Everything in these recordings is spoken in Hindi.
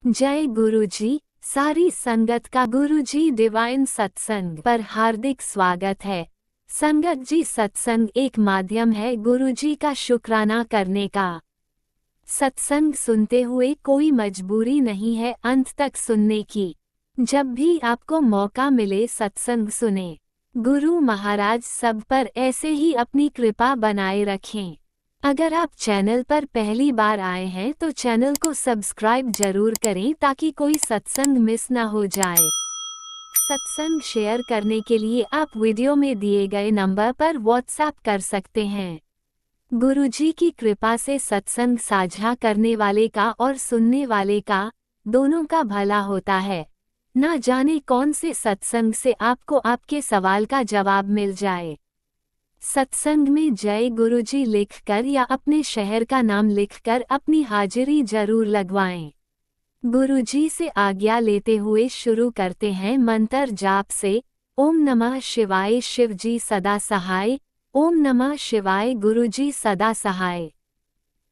जय गुरुजी। सारी संगत का गुरुजी डिवाइन सत्संग पर हार्दिक स्वागत है। संगत जी, सत्संग एक माध्यम है गुरुजी का शुक्राना करने का। सत्संग सुनते हुए कोई मजबूरी नहीं है अंत तक सुनने की। जब भी आपको मौका मिले सत्संग सुने। गुरु महाराज सब पर ऐसे ही अपनी कृपा बनाए रखें। अगर आप चैनल पर पहली बार आए हैं तो चैनल को सब्सक्राइब जरूर करें ताकि कोई सत्संग मिस ना हो जाए। सत्संग शेयर करने के लिए आप वीडियो में दिए गए नंबर पर व्हाट्सएप कर सकते हैं। गुरुजी की कृपा से सत्संग साझा करने वाले का और सुनने वाले का दोनों का भला होता है। ना जाने कौन से सत्संग से आपको आपके सवाल का जवाब मिल जाए। सत्संग में जय गुरुजी लिखकर या अपने शहर का नाम लिखकर अपनी हाजिरी जरूर लगवाएं। गुरुजी से आज्ञा लेते हुए शुरू करते हैं मंत्र जाप से। ओम नमः शिवाय, शिवजी सदा सहाय। ओम नमः शिवाय, गुरुजी सदा सहाय।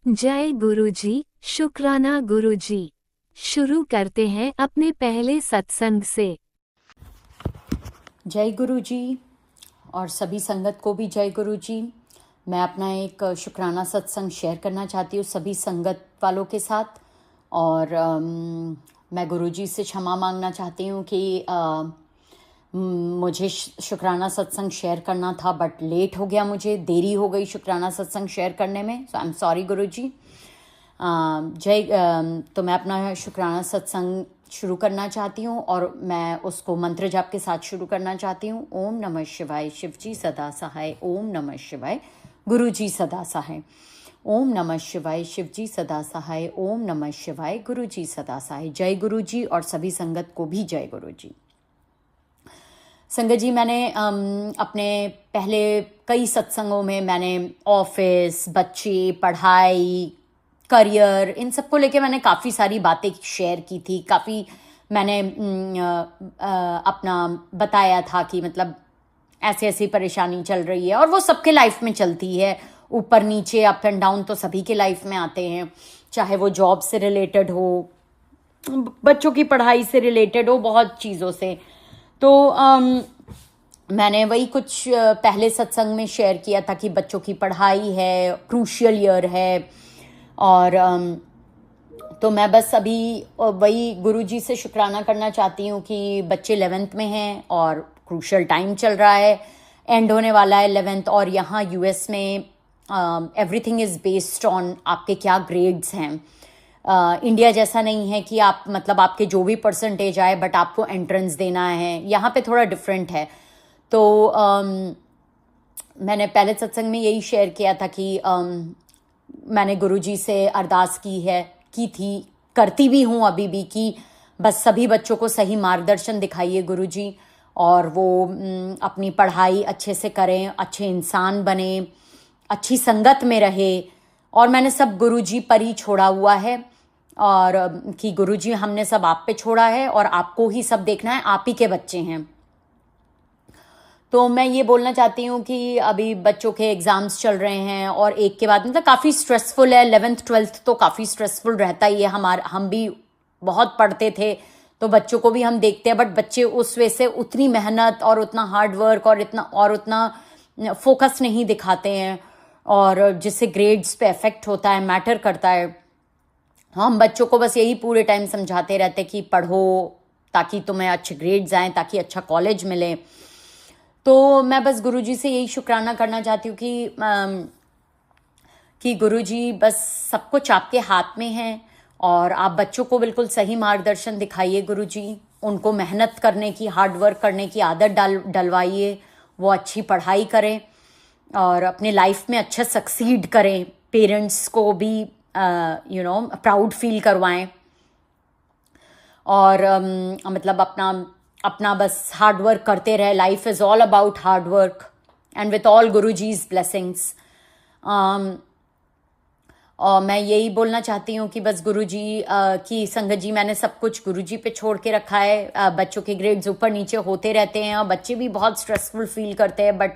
जय गुरुजी, शुक्राना गुरुजी। शुरू करते हैं अपने पहले सत्संग से। जय गुरु जी और सभी संगत को भी जय गुरु जी। मैं अपना एक शुक्राना सत्संग शेयर करना चाहती हूँ सभी संगत वालों के साथ। और मैं गुरु जी से क्षमा मांगना चाहती हूँ कि मुझे शुक्राना सत्संग शेयर करना था बट लेट हो गया, मुझे देरी हो गई शुक्राना सत्संग शेयर करने में। सो आई एम सॉरी गुरु जी। तो मैं अपना शुक्राना सत्संग शुरू करना चाहती हूँ और मैं उसको मंत्र जाप के साथ शुरू करना चाहती हूँ। ओम नमः शिवाय, शिवजी सदा सहाय। ओम नमः शिवाय, गुरुजी सदा सहाय। ओम नमः शिवाय, शिवजी सदा सहाय। ओम नमः शिवाय, गुरुजी सदा सहाय। जय गुरुजी और सभी संगत को भी जय गुरुजी। संगत जी, मैंने अपने पहले कई सत्संगों में मैंने ऑफिस, बच्चे, पढ़ाई, करियर, इन सबको लेके मैंने काफ़ी सारी बातें शेयर की थी। काफ़ी मैंने अपना बताया था कि मतलब ऐसी ऐसी परेशानी चल रही है और वो सबके लाइफ में चलती है। ऊपर नीचे, अप एंड डाउन तो सभी के लाइफ में आते हैं, चाहे वो जॉब से रिलेटेड हो, बच्चों की पढ़ाई से रिलेटेड हो, बहुत चीज़ों से। तो मैंने वही कुछ पहले सत्संग में शेयर किया था कि बच्चों की पढ़ाई है, क्रूशियल ईयर है। और तो मैं बस अभी वही गुरुजी से शुक्राना करना चाहती हूँ कि बच्चे 11th में हैं और क्रूशियल टाइम चल रहा है, एंड होने वाला है 11th। और यहाँ यूएस में एवरीथिंग इज़ बेस्ड ऑन आपके क्या ग्रेड्स हैं। इंडिया जैसा नहीं है कि आप मतलब आपके जो भी परसेंटेज आए बट आपको एंट्रेंस देना है। यहाँ पे थोड़ा डिफरेंट है। तो मैंने पहले सत्संग में यही शेयर किया था कि मैंने गुरुजी से अरदास की थी, करती भी हूँ अभी भी, कि बस सभी बच्चों को सही मार्गदर्शन दिखाइए गुरुजी, और वो अपनी पढ़ाई अच्छे से करें, अच्छे इंसान बने, अच्छी संगत में रहे। और मैंने सब गुरुजी पर ही छोड़ा हुआ है और कि गुरुजी हमने सब आप पे छोड़ा है और आपको ही सब देखना है, आप ही के बच्चे हैं। तो मैं ये बोलना चाहती हूँ कि अभी बच्चों के एग्ज़ाम्स चल रहे हैं और एक के बाद मतलब काफ़ी स्ट्रेसफुल है। 11th 12th तो काफ़ी स्ट्रेसफुल रहता ही है। हम भी बहुत पढ़ते थे तो बच्चों को भी हम देखते हैं, बट बच्चे उस वजह से उतनी मेहनत और उतना हार्ड वर्क और उतना फोकस नहीं दिखाते हैं, और जिससे ग्रेड्स पे इफेक्ट होता है, मैटर करता है। हम बच्चों को बस यही पूरे टाइम समझाते रहते कि पढ़ो ताकि तुम्हें अच्छे ग्रेड्स आएँ, ताकि अच्छा कॉलेज मिले। तो मैं बस गुरुजी से यही शुक्राना करना चाहती हूँ कि गुरुजी बस सब कुछ आपके हाथ में है और आप बच्चों को बिल्कुल सही मार्गदर्शन दिखाइए गुरुजी। उनको मेहनत करने की, हार्ड वर्क करने की आदत डलवाइए, वो अच्छी पढ़ाई करें और अपने लाइफ में अच्छे सक्सीड करें। पेरेंट्स को भी प्राउड फील करवाएं और मतलब अपना बस हार्ड वर्क करते रहे। Life is all about hard work and with all Guruji's blessings. और मैं यही बोलना चाहती हूँ कि बस गुरुजी की संगत जी, मैंने सब कुछ गुरुजी पे छोड़ के रखा है। बच्चों के ग्रेड्स ऊपर नीचे होते रहते हैं और बच्चे भी बहुत स्ट्रेसफुल फील करते हैं, बट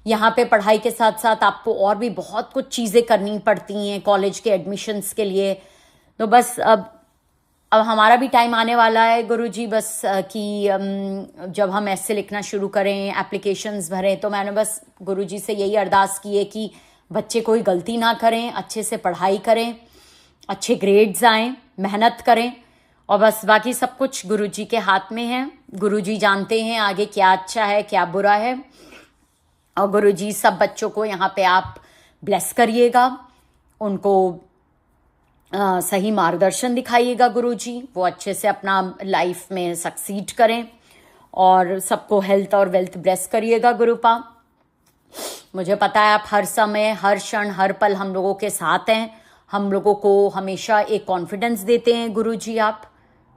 यहाँ पे पढ़ाई के साथ साथ आपको और भी बहुत कुछ चीज़ें करनी पड़ती हैं कॉलेज के एडमिशन्स के लिए। तो बस अब अब हमारा भी टाइम आने वाला है गुरुजी, बस कि जब हम ऐसे लिखना शुरू करें, एप्लीकेशंस भरें, तो मैंने बस गुरुजी से यही अरदास की है कि बच्चे कोई गलती ना करें, अच्छे से पढ़ाई करें, अच्छे ग्रेड्स आएँ, मेहनत करें, और बस बाकी सब कुछ गुरुजी के हाथ में है। गुरुजी जानते हैं आगे क्या अच्छा है क्या बुरा है। और गुरुजी सब बच्चों को यहाँ पे आप ब्लेस करिएगा, उनको सही मार्गदर्शन दिखाइएगा गुरुजी, वो अच्छे से अपना लाइफ में सक्सीड करें, और सबको हेल्थ और वेल्थ ब्लेस करिएगा गुरुपा। मुझे पता है आप हर समय, हर क्षण, हर पल हम लोगों के साथ हैं, हम लोगों को हमेशा एक कॉन्फिडेंस देते हैं गुरुजी आप,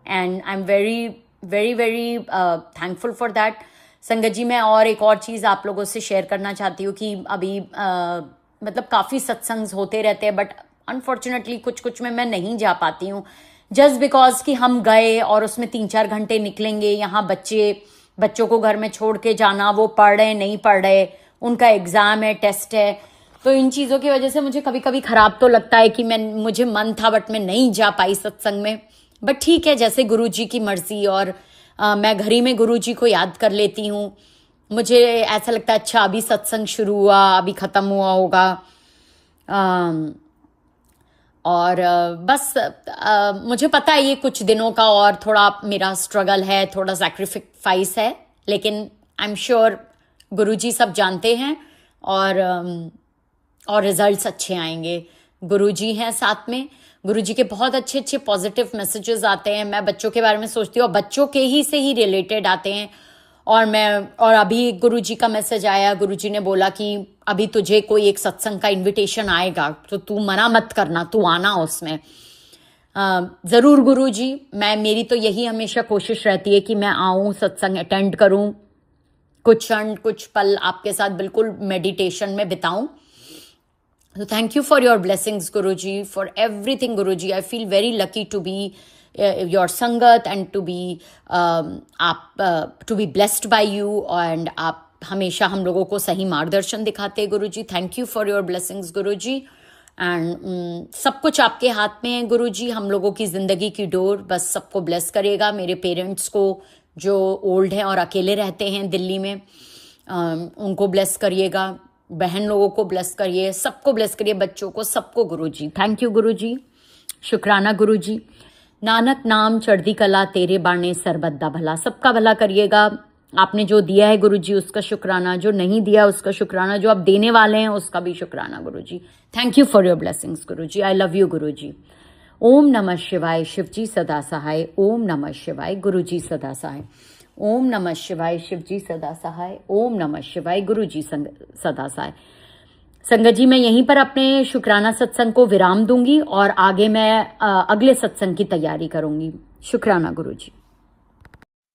and I am very very very thankful for that. संगत जी, मैं और एक और चीज़ आप लोगों से शेयर करना चाहती हूँ कि अभी मतलब काफ़ी सत्संग होते रहते हैं, बट अनफॉर्चुनेटली कुछ कुछ में मैं नहीं जा पाती हूँ, जस्ट बिकॉज कि हम गए और उसमें 3-4 घंटे निकलेंगे, यहाँ बच्चों को घर में छोड़ के जाना, वो पढ़ रहे नहीं पढ़ रहे, उनका एग्ज़ाम है, टेस्ट है, तो इन चीज़ों की वजह से मुझे कभी कभी ख़राब तो लगता है कि मुझे मन था बट मैं नहीं जा पाई सत्संग में। बट ठीक है, जैसे गुरुजी की मर्ज़ी, और मैं घर ही में गुरुजी को याद कर लेती हूँ। मुझे ऐसा लगता है अच्छा अभी सत्संग शुरू हुआ, अभी ख़त्म हुआ होगा, और बस मुझे पता है ये कुछ दिनों का और थोड़ा मेरा स्ट्रगल है, थोड़ा सैक्रिफाइस है, लेकिन आई एम श्योर गुरुजी सब जानते हैं, और रिजल्ट्स अच्छे आएंगे। गुरुजी हैं साथ में, गुरुजी के बहुत अच्छे अच्छे पॉजिटिव मैसेजेस आते हैं। मैं बच्चों के बारे में सोचती हूँ और बच्चों के ही से ही रिलेटेड आते हैं, और अभी गुरुजी का मैसेज आया, गुरुजी ने बोला कि अभी तुझे कोई एक सत्संग का इनविटेशन आएगा तो तू मना मत करना, तू आना उसमें। ज़रूर गुरुजी, मेरी तो यही हमेशा कोशिश रहती है कि मैं आऊँ, सत्संग अटेंड करूँ, कुछ क्षण कुछ पल आपके साथ बिल्कुल मेडिटेशन में बिताऊं। So thank you for your blessings, Guruji, for everything, Guruji. I feel very lucky to be your sangat and to be blessed by you, and आप हमेशा हम लोगों को सही मार्गदर्शन दिखाते हैं Guruji. Thank you for your blessings Guruji, and सब कुछ आपके हाथ में है गुरुजी। हम लोगों की ज़िंदगी की डोर बस सबको ब्लेस करेगा। मेरे पेरेंट्स को जो ओल्ड हैं और अकेले रहते हैं दिल्ली में, उनको ब्लेस करिएगा, बहन लोगों को ब्लेस करिए, सबको ब्लेस करिए, बच्चों को, सबको गुरुजी। थैंक यू गुरुजी, शुक्राना गुरुजी। नानक नाम चढ़दी कला तेरे बाणे सरबद्दा भला, सबका भला करिएगा। आपने जो दिया है गुरुजी उसका शुक्राना, जो नहीं दिया उसका शुक्राना, जो आप देने वाले हैं उसका भी शुक्राना Guruji. Thank you for your blessings Guruji. I love you Guruji. Om Namah Shivaya, Shivji सदा सहाय। ओम नमः शिवाय, गुरुजी सदा सहाय। ओम नमः शिवाय, शिवजी सदा सहाय। ओम नमः शिवाय, गुरुजी सदा सहाय। संगत जी, मैं यहीं पर अपने शुक्राना सत्संग को विराम दूंगी और आगे मैं अगले सत्संग की तैयारी करूंगी। शुक्राना गुरुजी।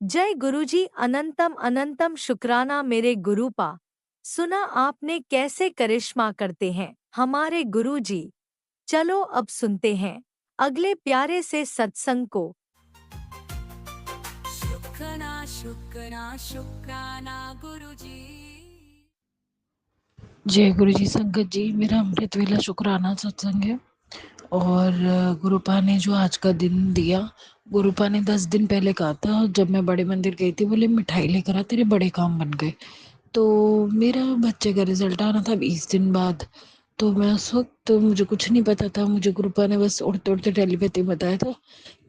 जय गुरुजी। अनंतम अनंतम शुक्राना मेरे गुरुपा। सुना आपने कैसे करिश्मा करते हैं हमारे गुरुजी। चलो अब सुनते हैं अगले प्यारे से सत्संग को। शुक्राना शुक्राना शुक्राना गुरुजी। जय गुरु जी। संगत जी, मेरा अमृत वेला शुक्राना सत्संग है, और गुरुपा ने जो आज का दिन दिया, गुरुपा ने 10 दिन पहले कहा था जब मैं बड़े मंदिर गई थी, बोले मिठाई लेकर आ, तेरे बड़े काम बन गए। तो मेरा बच्चे का रिजल्ट आना था 20 दिन बाद, तो मैं उस वक्त तो मुझे कुछ नहीं पता था, मुझे गुरुपा ने बस उड़ते उड़ते टेलीपैथी बताया था,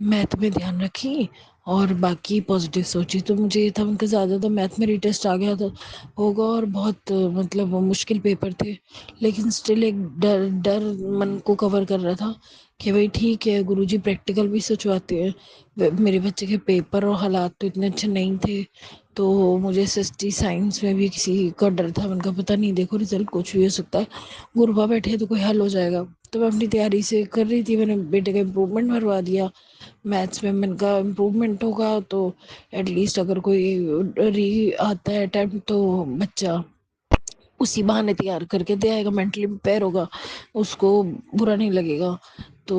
मैथ में ध्यान रखी और बाकी पॉजिटिव सोची। तो मुझे ये था उनका ज़्यादा तो मैथ में रीटेस्ट आ गया था होगा, और बहुत मतलब वो मुश्किल पेपर थे, लेकिन स्टिल एक डर डर मन को कवर कर रहा था कि भाई ठीक है, गुरुजी प्रैक्टिकल भी सोचवाते हैं। मेरे बच्चे के पेपर और हालात तो इतने अच्छे नहीं थे, तो मुझे एसएसटी साइंस में भी किसी का डर था। उनका पता नहीं, देखो रिजल्ट कुछ भी हो सकता है, गुरुपा बैठे तो कोई हल हो जाएगा। तो मैं अपनी तैयारी से कर रही थी, मैंने बेटे का इम्प्रूवमेंट भरवा दिया मैथ्स में। मैंने कहा इम्प्रूवमेंट होगा तो एटलीस्ट अगर कोई री आता है अटैम्प्ट तो बच्चा उसी बहाने तैयार करके दे आएगा, मेंटली प्रिपेयर होगा, उसको बुरा नहीं लगेगा। तो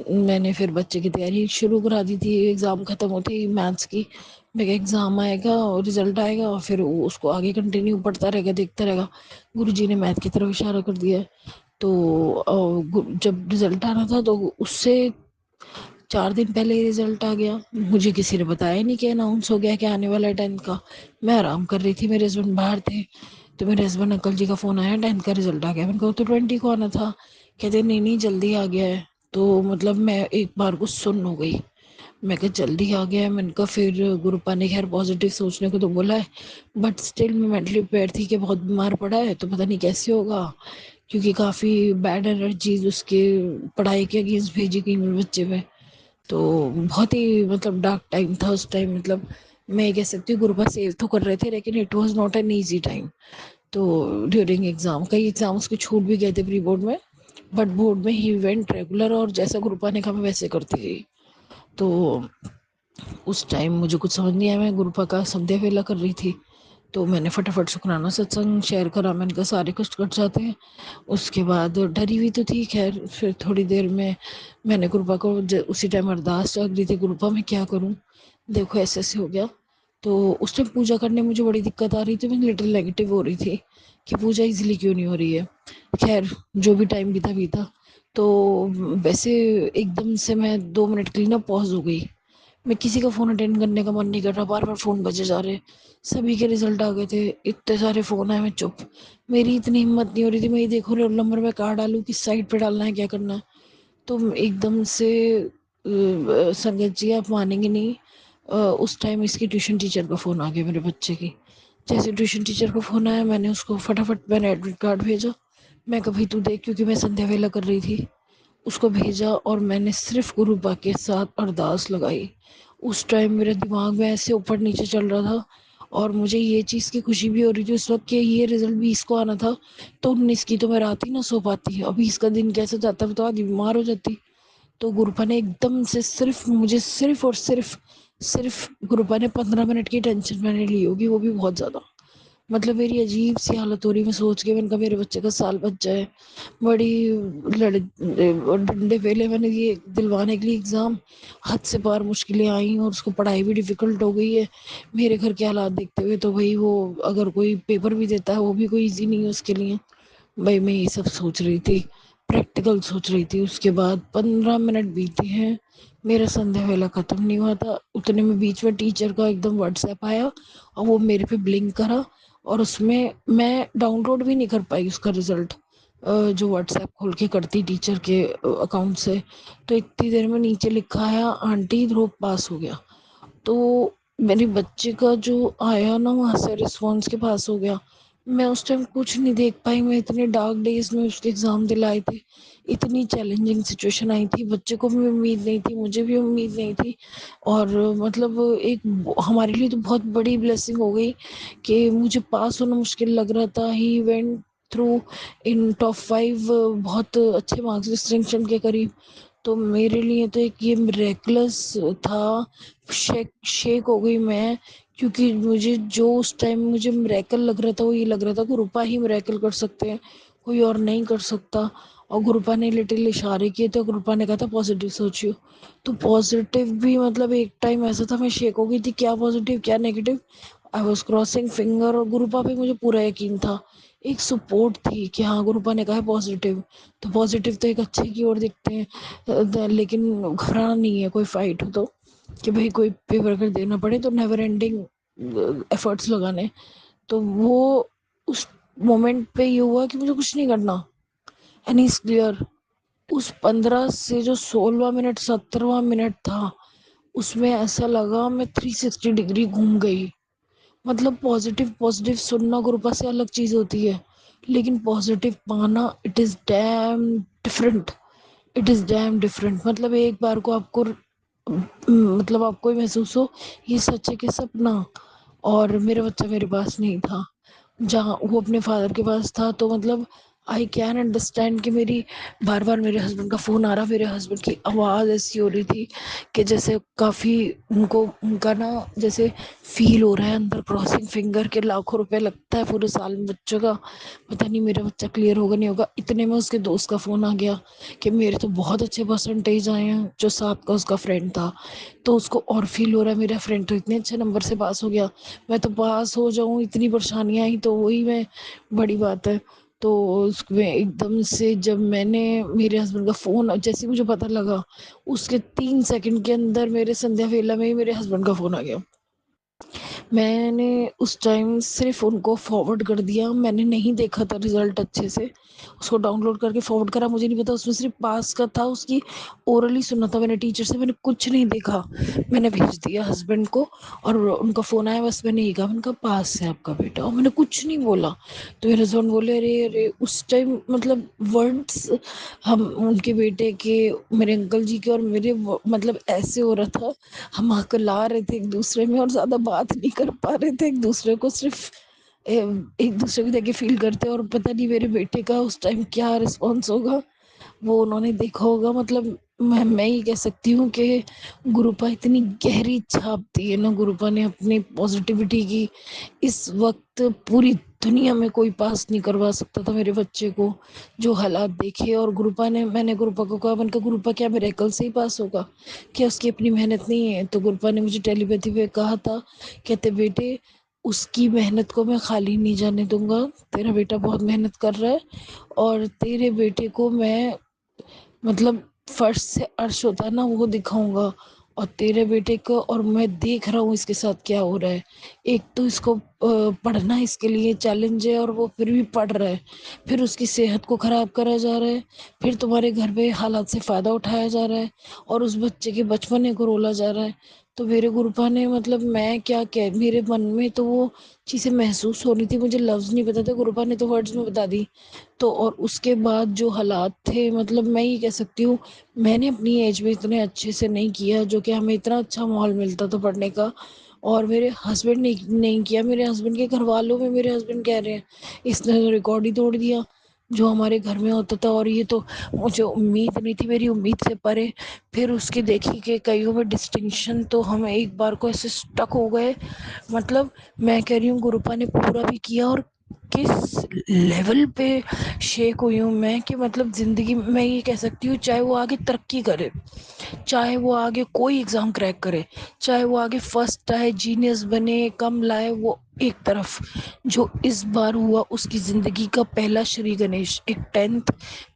मैंने फिर बच्चे की तैयारी शुरू करा दी थी। एग्ज़ाम ख़त्म होते ही मैथ्स की मेरा एग्ज़ाम आएगा और रिजल्ट आएगा, और फिर उसको आगे कंटिन्यू पढ़ता रहेगा, देखता रहेगा। गुरुजी ने मैथ की तरफ इशारा कर दिया। तो जब रिजल्ट आना था तो उससे 4 दिन पहले ही रिजल्ट आ गया। मुझे किसी ने बताया नहीं कि अनाउंस हो गया कि आने वाला है 10th का। मैं आराम कर रही थी, मेरे हस्बैंड बाहर थे, तो मेरे हस्बैंड अंकल जी का फ़ोन आया 10th का रिजल्ट आ गया। मैंने कहा तो 20 को आना था। कहते नहीं नहीं जल्दी आ गया है। तो मतलब मैं एक बार को सुन्न हो गई। मैं कहा जल्दी आ गया है। मैंने कहा फिर गुरुपा ने खैर पॉजिटिव सोचने को तो बोला है, बट स्टिल मैं मेंटली प्रिपेयर थी कि बहुत बीमार पड़ा है तो पता नहीं कैसे होगा, क्योंकि काफ़ी बैड एनर्जीज उसके पढ़ाई के अगेंस्ट भेजी गई मेरे बच्चे पे। तो बहुत ही मतलब डार्क टाइम था उस टाइम। मतलब मैं ये कह सकती हूँ गुरुपा सेव तो कर रहे थे, लेकिन it was not an easy time. तो ड्यूरिंग एग्जाम कई एग्जाम उसके छूट भी गए थे प्री बोर्ड में, बट बोर्ड में ही वेंट रेगुलर, और जैसा गुरुपा ने कहा मैं वैसे करती गई। तो उस टाइम मुझे कुछ समझ नहीं आया, मैं गुरुपा का संध्या वेला कर रही थी, तो मैंने फटाफट शुक्राना सत्संग शेयर करा। मैंने कहा सारे कष्ट कट जाते हैं। उसके बाद डरी हुई तो थी खैर, फिर थोड़ी देर में मैंने गुरुपा को उसी टाइम अरदास रख दी थी, गुरुपा मैं क्या करूं, देखो ऐसे ऐसे हो गया। तो उस टाइम पूजा करने में मुझे बड़ी दिक्कत आ रही थी, मैं लिटिल नेगेटिव हो रही थी कि पूजा इजीली क्यों नहीं हो रही है। खैर जो भी टाइम बीता बीता। तो वैसे एकदम से मैं 2 मिनट के लिए ना पॉज हो गई। मैं किसी का फोन अटेंड करने का मन नहीं कर रहा, बार बार फोन बजे जा रहे। सभी के रिजल्ट आ गए थे, इतने सारे फोन आए, मैं चुप। मेरी इतनी हिम्मत नहीं हो रही थी, मैं ये देखो रोल नंबर में कहाँ डालूं, किस साइड पे डालना है, क्या करना है। तो एकदम से संगत जी आप मानेंगे नहीं, उस टाइम इसकी ट्यूशन टीचर का फोन आ गया मेरे बच्चे की। जैसे ट्यूशन टीचर का फोन आया, मैंने उसको फटाफट मैंने एडमिट कार्ड भेजा। मैं कभी तू देख, क्योंकि मैं संध्या वेला कर रही थी, उसको भेजा और मैंने सिर्फ गुरुपा के साथ अरदास लगाई। उस टाइम मेरे दिमाग में ऐसे ऊपर नीचे चल रहा था, और मुझे ये चीज़ की खुशी भी हो रही थी उस वक्त कि ये रिजल्ट 20 को आना था, तो 19 की तो मैं रात ही ना सो पाती, अब 20 का दिन कैसे जाता, तो आदमी बीमार हो जाती। तो गुरुपा ने एकदम से सिर्फ मुझे सिर्फ और सिर्फ सिर्फ गुरुपा ने 15 मिनट की टेंशन मैंने ली होगी, वो भी बहुत ज़्यादा। मतलब मेरी अजीब सी हालत हो रही, मैं सोच के मैंने कहा मेरे बच्चे का साल बच जाए। बड़ी लड़ डंडे पहले मैंने ये दिलवाने के लिए एग्ज़ाम, हद से पार मुश्किलें आई, और उसको पढ़ाई भी डिफ़िकल्ट हो गई है। मेरे घर के हालात देखते हुए तो भाई वो अगर कोई पेपर भी देता है वो भी कोई ईजी नहीं है उसके लिए। भाई मैं ये सब सोच रही थी, प्रैक्टिकल सोच रही थी। उसके बाद 15 मिनट बीते हैं, मेरा संध्या वेला खत्म नहीं हुआ था, उतने में बीच में टीचर का एकदम व्हाट्सएप आया, और वो मेरे पे ब्लिंक करा, और उसमें मैं डाउनलोड भी नहीं कर पाई उसका रिजल्ट, जो व्हाट्सएप खोल के करती टीचर के अकाउंट से। तो इतनी देर में नीचे लिखा आया आंटी ध्रुव पास हो गया। तो मेरे बच्चे का जो आया ना वहाँ से रिस्पॉन्स के पास हो गया। मैं उस टाइम कुछ नहीं देख पाई, मैं इतने डार्क डेज में उसके एग्जाम दिलाए थे, इतनी चैलेंजिंग सिचुएशन आई थी, बच्चे को भी उम्मीद नहीं थी, मुझे भी उम्मीद नहीं थी। और मतलब एक हमारे लिए तो बहुत बड़ी ब्लेसिंग हो गई कि मुझे पास होना मुश्किल लग रहा था, he went through in top 5, बहुत अच्छे मार्क्स डिस्टिंक्शन के करीब। तो मेरे लिए तो एक ये मिरेकलस था। शेक शेक हो गई मैं, क्योंकि मुझे जो उस टाइम मुझे मिरेकल लग रहा था वो ये लग रहा था गुरुपा ही मिरेकल कर सकते हैं, कोई और नहीं कर सकता। और गुरुपा ने लिटिल इशारे किए थे, गुरुपा ने कहा था पॉजिटिव सोचियो। तो पॉजिटिव भी मतलब एक टाइम ऐसा था मैं शेक हो गई थी, क्या पॉजिटिव क्या negative, I was crossing finger. और गुरुपा पे मुझे पूरा यकीन था, एक सपोर्ट थी कि हाँ गुरुपा ने कहा है पॉजिटिव, तो पॉजिटिव तो एक अच्छे की ओर दिखते हैं। लेकिन घबराना नहीं है कोई फाइट हो तो, कि भाई कोई पेपर अगर देना पड़े तो नेवर एंडिंग एफर्ट्स लगाने। तो वो उस मोमेंट पे ये हुआ कि मुझे कुछ नहीं करना, एंड इज क्लियर। उस 15 से जो 16वां मिनट 17वां मिनट था, उसमें ऐसा लगा मैं 360 डिग्री घूम गई। मतलब पॉजिटिव पॉजिटिव सुनना गुरुपा से अलग चीज होती है, लेकिन पॉजिटिव पाना it is damn different, it is damn different. मतलब एक बार को आपको मतलब आपको ही महसूस हो ये सच है कि सपना। और मेरा बच्चा मेरे पास नहीं था, जहाँ वो अपने फादर के पास था। तो मतलब आई कैन अंडरस्टैंड कि मेरी बार बार मेरे हस्बैंड का फ़ोन आ रहा, मेरे हस्बैंड की आवाज़ ऐसी हो रही थी कि जैसे काफ़ी उनको उनका ना जैसे फील हो रहा है अंदर क्रॉसिंग फिंगर के लाखों रुपए लगता है पूरे साल में बच्चों का, पता नहीं मेरा बच्चा क्लियर होगा नहीं होगा। इतने में उसके दोस्त का फ़ोन आ गया कि मेरे तो बहुत अच्छे परसेंटेज आए हैं, जो साथ का उसका फ्रेंड था। तो उसको और फील हो रहा है मेरा फ्रेंड तो इतने अच्छे नंबर से पास हो गया, मैं तो पास हो जाऊं, इतनी परेशानियां आई तो वही मैं बड़ी बात है। तो उसमें एकदम से जब मैंने मेरे हस्बैंड का फोन, जैसे मुझे पता लगा, उसके 3 सेकंड के अंदर मेरे संध्या वेला में ही मेरे हस्बैंड का फोन आ गया। मैंने उस टाइम सिर्फ उनको फॉरवर्ड कर दिया, मैंने नहीं देखा था रिजल्ट अच्छे से, उसको डाउनलोड करके फॉरवर्ड करा। मुझे नहीं पता उसमें सिर्फ पास का था, उसकी ओरली सुना था मैंने टीचर से, मैंने कुछ नहीं देखा। मैंने भेज दिया हस्बैंड को और उनका फ़ोन आया, बस मैंने ये कहा, मैंने कहा पास है आपका बेटा, और मैंने कुछ नहीं बोला। तो मेरे हस्बैंड बोले अरे अरे, उस टाइम मतलब वर्ड्स हम उनके बेटे के, मेरे अंकल जी के और मेरे मतलब ऐसे हो रहा था, हम हकला रहे थे एक दूसरे में और ज्यादा बात नहीं कर पा रहे थे एक दूसरे को, सिर्फ एक दूसरे को देखे फील करते। और पता नहीं मेरे बेटे का उस टाइम क्या रिस्पॉन्स होगा, वो उन्होंने देखा होगा। मतलब मैं ये कह सकती हूँ कि गुरुपा इतनी गहरी छाप दी है ना, गुरुपा ने अपनी पॉजिटिविटी की। इस वक्त पूरी दुनिया में कोई पास नहीं करवा सकता था मेरे बच्चे को, जो हालात देखे। और गुरुपा ने, मैंने गुरुपा को कहा, मैंने कहा गुरुपा क्या मिरेकल से ही पास होगा, क्या उसकी अपनी मेहनत नहीं है? तो गुरुपा ने मुझे टेलीपैथी पे कहा था, कहते बेटे उसकी मेहनत को मैं खाली नहीं जाने दूंगा, तेरा बेटा बहुत मेहनत कर रहा है और तेरे बेटे को मैं मतलब फर्श से अर्श होता है ना, वो दिखाऊंगा। और तेरे बेटे को, और मैं देख रहा हूँ इसके साथ क्या हो रहा है। एक तो इसको पढ़ना इसके लिए चैलेंज है और वो फिर भी पढ़ रहा है, फिर उसकी सेहत को खराब करा जा रहा है, फिर तुम्हारे घर पे हालात से फायदा उठाया जा रहा है और उस बच्चे के बचपने को रोला जा रहा है। तो मेरे गुरुपा ने, मतलब मैं क्या कह, मेरे मन में तो वो चीजें महसूस हो रही थी, मुझे लफ्ज नहीं पता था, गुरुपा ने तो वर्ड्स में बता दी। तो और उसके बाद जो हालात थे, मतलब मैं ये कह सकती हूँ मैंने अपनी एज में इतने अच्छे से नहीं किया, जो कि हमें इतना अच्छा माहौल मिलता था पढ़ने का। और मेरे हस्बैंड ने नहीं किया, मेरे हस्बैंड के घर वालों में मेरे हस्बैंड कह रहे हैं इसने तो रिकॉर्ड ही तोड़ दिया जो हमारे घर में होता था। और ये तो मुझे उम्मीद नहीं थी, मेरी उम्मीद से परे। फिर उसके देखी कि कईयों में डिस्टिंक्शन, तो हम एक बार को ऐसे स्टक हो गए। मतलब मैं कह रही हूँ गुरुपा ने पूरा भी किया, और किस लेवल पे शेक हुई हूँ मैं कि मतलब जिंदगी में मैं ये कह सकती हूँ, चाहे वो आगे तरक्की करे, चाहे वो आगे कोई एग्जाम क्रैक करे, चाहे वो आगे फर्स्ट आए, जीनियस बने, कम लाए, वो एक तरफ जो इस बार हुआ उसकी जिंदगी का पहला श्री गणेश, एक 10th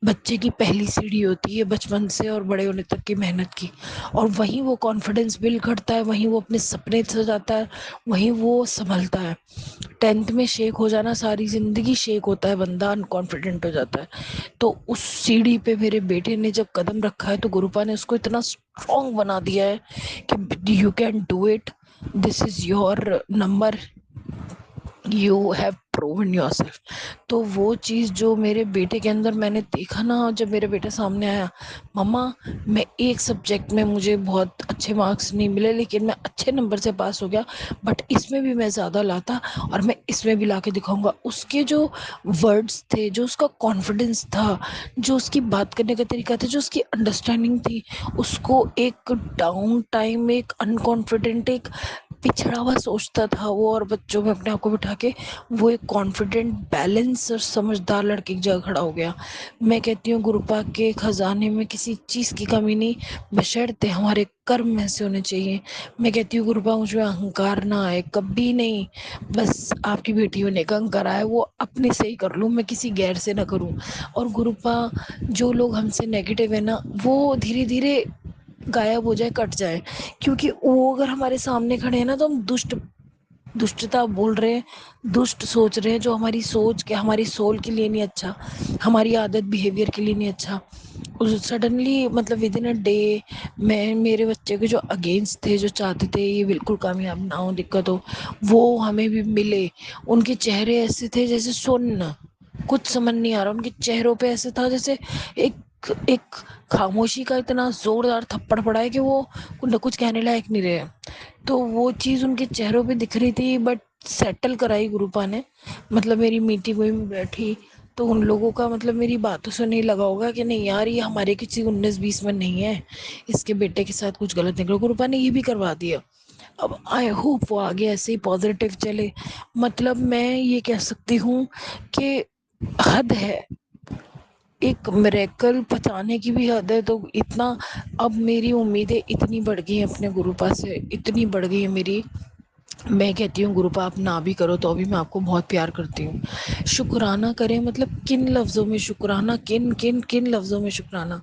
बच्चे की पहली सीढ़ी होती है बचपन से और बड़े होने तक की मेहनत की। और वहीं वो कॉन्फिडेंस बिल्ड करता है, वहीं वो अपने सपने सजाता है, वहीं वो संभलता है। 10th में शेक हो जाना, सारी जिंदगी शेक होता है, बंदा अनकॉन्फिडेंट हो जाता है। तो उस सीढ़ी पे मेरे बेटे ने जब कदम रखा है, तो गुरुपा ने उसको इतना स्ट्रॉन्ग बना दिया है कि you can do it, this is your number, you have proven yourself. तो वो चीज़ जो मेरे बेटे के अंदर मैंने देखा ना, जब मेरे बेटे सामने आया, मम्मा मैं एक सब्जेक्ट में मुझे बहुत अच्छे मार्क्स नहीं मिले लेकिन मैं अच्छे नंबर से पास हो गया, बट इसमें भी मैं ज़्यादा लाता और मैं इसमें भी ला के दिखाऊंगा। उसके जो वर्ड्स थे, जो उसका कॉन्फिडेंस था, जो उसकी बात करने का तरीका था, जो उसकी अंडरस्टैंडिंग थी, उसको एक डाउन टाइम, एक अनकॉन्फिडेंट, एक पिछड़ा हुआ सोचता था वो, और बच्चों में अपने आप को बिठा के वो एक कॉन्फिडेंट, बैलेंस और समझदार लड़के की जगह खड़ा हो गया। मैं कहती हूँ गुरुपा के खजाने में किसी चीज़ की कमी नहीं, बशर्ते हमारे कर्म ऐसे होने चाहिए। मैं कहती हूँ गुरुपा मुझ में अहंकार ना आए, कभी नहीं। बस आपकी बेटी होने का अहंकार आए, वो अपने से ही कर लूँ, मैं किसी गैर से ना करूँ। और गुरुपा, जो लोग हमसे नेगेटिव है ना, वो धीरे धीरे गायब हो जाए, कट जाए। क्योंकि वो अगर हमारे सामने खड़े हैं ना, तो हम दुष्टता बोल रहे हैं, दुष्ट सोच रहे हैं, जो हमारी सोच के, हमारी सोल के लिए नहीं अच्छा, हमारी आदत बिहेवियर के लिए नहीं अच्छा। सडनली मतलब विद इन अ डे, मैं, मेरे बच्चे के जो अगेंस्ट थे, जो चाहते थे ये बिल्कुल कामयाब ना हो, दिक्कत हो, वो हमें भी मिले। उनके चेहरे ऐसे थे जैसे सुन्न, कुछ समझ नहीं आ रहा, उनके चेहरों पे ऐसे था जैसे एक एक खामोशी का इतना जोरदार थप्पड़ पड़ा है कि वो कुछ कहने लायक नहीं रहे। तो वो चीज उनके चेहरों पे दिख रही थी, बट सेटल कराई गुरुपा ने। मतलब मेरी मीटिंग में बैठी तो उन लोगों का, मतलब मेरी बातों से नहीं लगा होगा कि नहीं यार ये हमारे किसी 19-20 में नहीं है, इसके बेटे के साथ कुछ गलत निकला। गुरुपा ने ये भी करवा दिया। अब आई होप वो आगे ऐसे ही पॉजिटिव चले। मतलब मैं ये कह सकती हूँ कि हद है, एक मिरेकल पचाने की भी हद है। तो इतना, अब मेरी उम्मीदें इतनी बढ़ गई हैं अपने गुरुपा से, इतनी बढ़ गई है मेरी मैं कहती हूँ गुरुपा आप ना भी करो तो भी मैं आपको बहुत प्यार करती हूँ। शुक्राना करें मतलब किन लफ्ज़ों में शुक्राना, किन किन किन लफ्ज़ों में शुक्राना।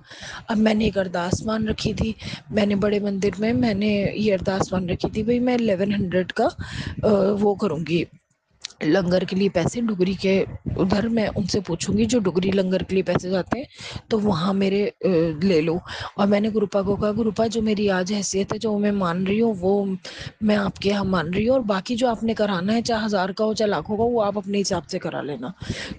अब मैंने एक अरदास मान रखी थी, मैंने बड़े मंदिर में मैंने ये अरदास मान रखी थी, भाई मैं 1100 का वो करूँगी, लंगर के लिए पैसे डुगरी के, उधर मैं उनसे पूछूंगी जो डुगरी लंगर के लिए पैसे जाते हैं तो वहाँ मेरे ले लो। और मैंने गुरुपा को कहा गुरुपा जो मेरी आज हैसियत है, जो मैं मान रही हूँ वो मैं आपके यहाँ मान रही हूँ, और बाकी जो आपने कराना है चाहे 1000 का हो चाहे लाखों का, वो आप अपने हिसाब से करा लेना।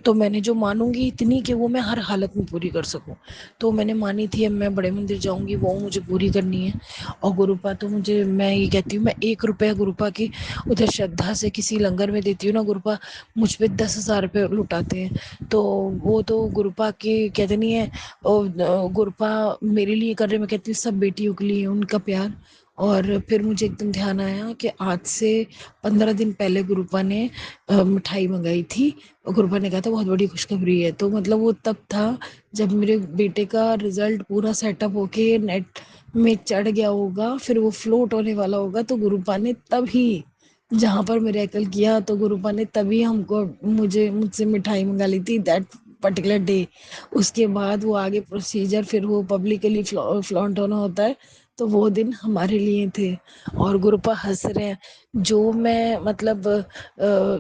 तो मैंने जो मानूंगी इतनी कि वो मैं हर हालत में पूरी कर सकूँ, तो मैंने मानी थी। अब मैं बड़े मंदिर जाऊंगी, वो मुझे पूरी करनी है। और गुरुपा तो मुझे, मैं ये कहती हूँ मैं 1 रुपया गुरुपा की उधर श्रद्धा से किसी लंगर में देती हूँ ना, गुरुपा मुझ पे 10,000 रुपये लुटाते हैं। तो वो तो गुरुपा की कहते नहीं है, गुरुपा मेरे लिए कर रहे, मैं कहती हूँ सब बेटियों के लिए उनका प्यार। और फिर मुझे एकदम ध्यान आया कि आज से 15 दिन पहले गुरुपा ने मिठाई मंगाई थी, और गुरुपा ने कहा था बहुत बड़ी खुशखबरी है। तो मतलब वो तब था जब मेरे बेटे का रिजल्ट पूरा सेटअप होके नेट में चढ़ गया होगा, फिर वो फ्लोट होने वाला होगा, तो गुरुपा ने तभी जहाँ पर मिरेकल किया, तो गुरुपा ने तभी हमको मुझसे मिठाई मंगा ली थी दैट पर्टिकुलर डे। उसके बाद वो आगे प्रोसीजर फिर वो पब्लिकली फ्लॉन्ट होना होता है, तो वो दिन हमारे लिए थे। और गुरुपा हंस रहे हैं। जो मैं मतलब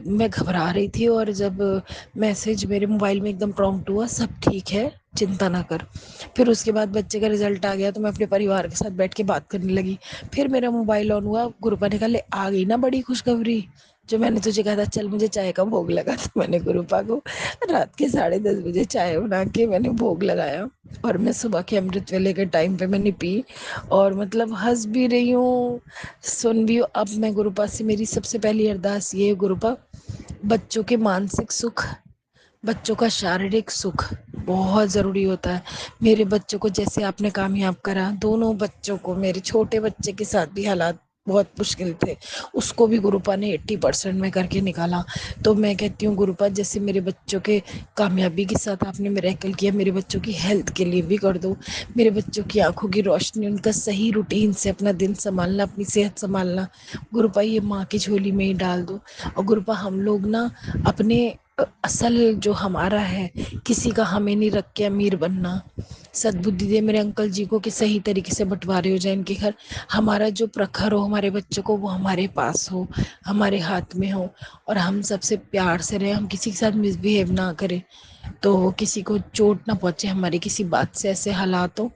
मैं घबरा रही थी, और जब मैसेज मेरे मोबाइल में एकदम प्रॉम्प्ट हुआ सब ठीक है चिंता ना कर, फिर उसके बाद बच्चे का रिजल्ट आ गया तो मैं अपने परिवार के साथ बैठ के बात करने लगी। फिर मेरा मोबाइल ऑन हुआ, गुरुपा ने कहा ले आ गई ना बड़ी खुशखबरी, जो मैंने तुझे कहा था चल मुझे चाय का भोग लगा। तो मैंने गुरुपा को रात के 10:30 बजे चाय बना के मैंने भोग लगाया, और मैं सुबह के अमृत वेले के टाइम पे मैंने पी। और मतलब हंस भी रही हूँ, सुन भी हूँ। अब मैं गुरुपा से, मेरी सबसे पहली अरदास ये है गुरुपा, बच्चों के मानसिक सुख, बच्चों का शारीरिक सुख बहुत ज़रूरी होता है। मेरे बच्चों को जैसे आपने कामयाब करा, दोनों बच्चों को, मेरे छोटे बच्चे के साथ भी हालात बहुत मुश्किल थे, उसको भी गुरुपा ने 80% में करके निकाला। तो मैं कहती हूँ गुरुपा जैसे मेरे बच्चों के कामयाबी के साथ आपने मिरेकल किया, मेरे बच्चों की हेल्थ के लिए भी कर दो। मेरे बच्चों की आंखों की रोशनी, उनका सही रूटीन से अपना दिन संभालना, अपनी सेहत संभालना, गुरुपा ये माँ की झोली में ही डाल दो। और गुरुपा हम लोग ना अपने असल जो हमारा है, किसी का हमें नहीं रख के अमीर बनना, सद्बुद्धि दे मेरे अंकल जी को कि सही तरीके से बंटवारे हो जाए इनके घर, हमारा जो प्रखर हो हमारे बच्चों को वो हमारे पास हो, हमारे हाथ में हो, और हम सबसे प्यार से रहे, हम किसी के साथ मिसबिहेव ना करें, तो किसी को चोट ना पहुंचे हमारी किसी बात से, ऐसे हालात हो।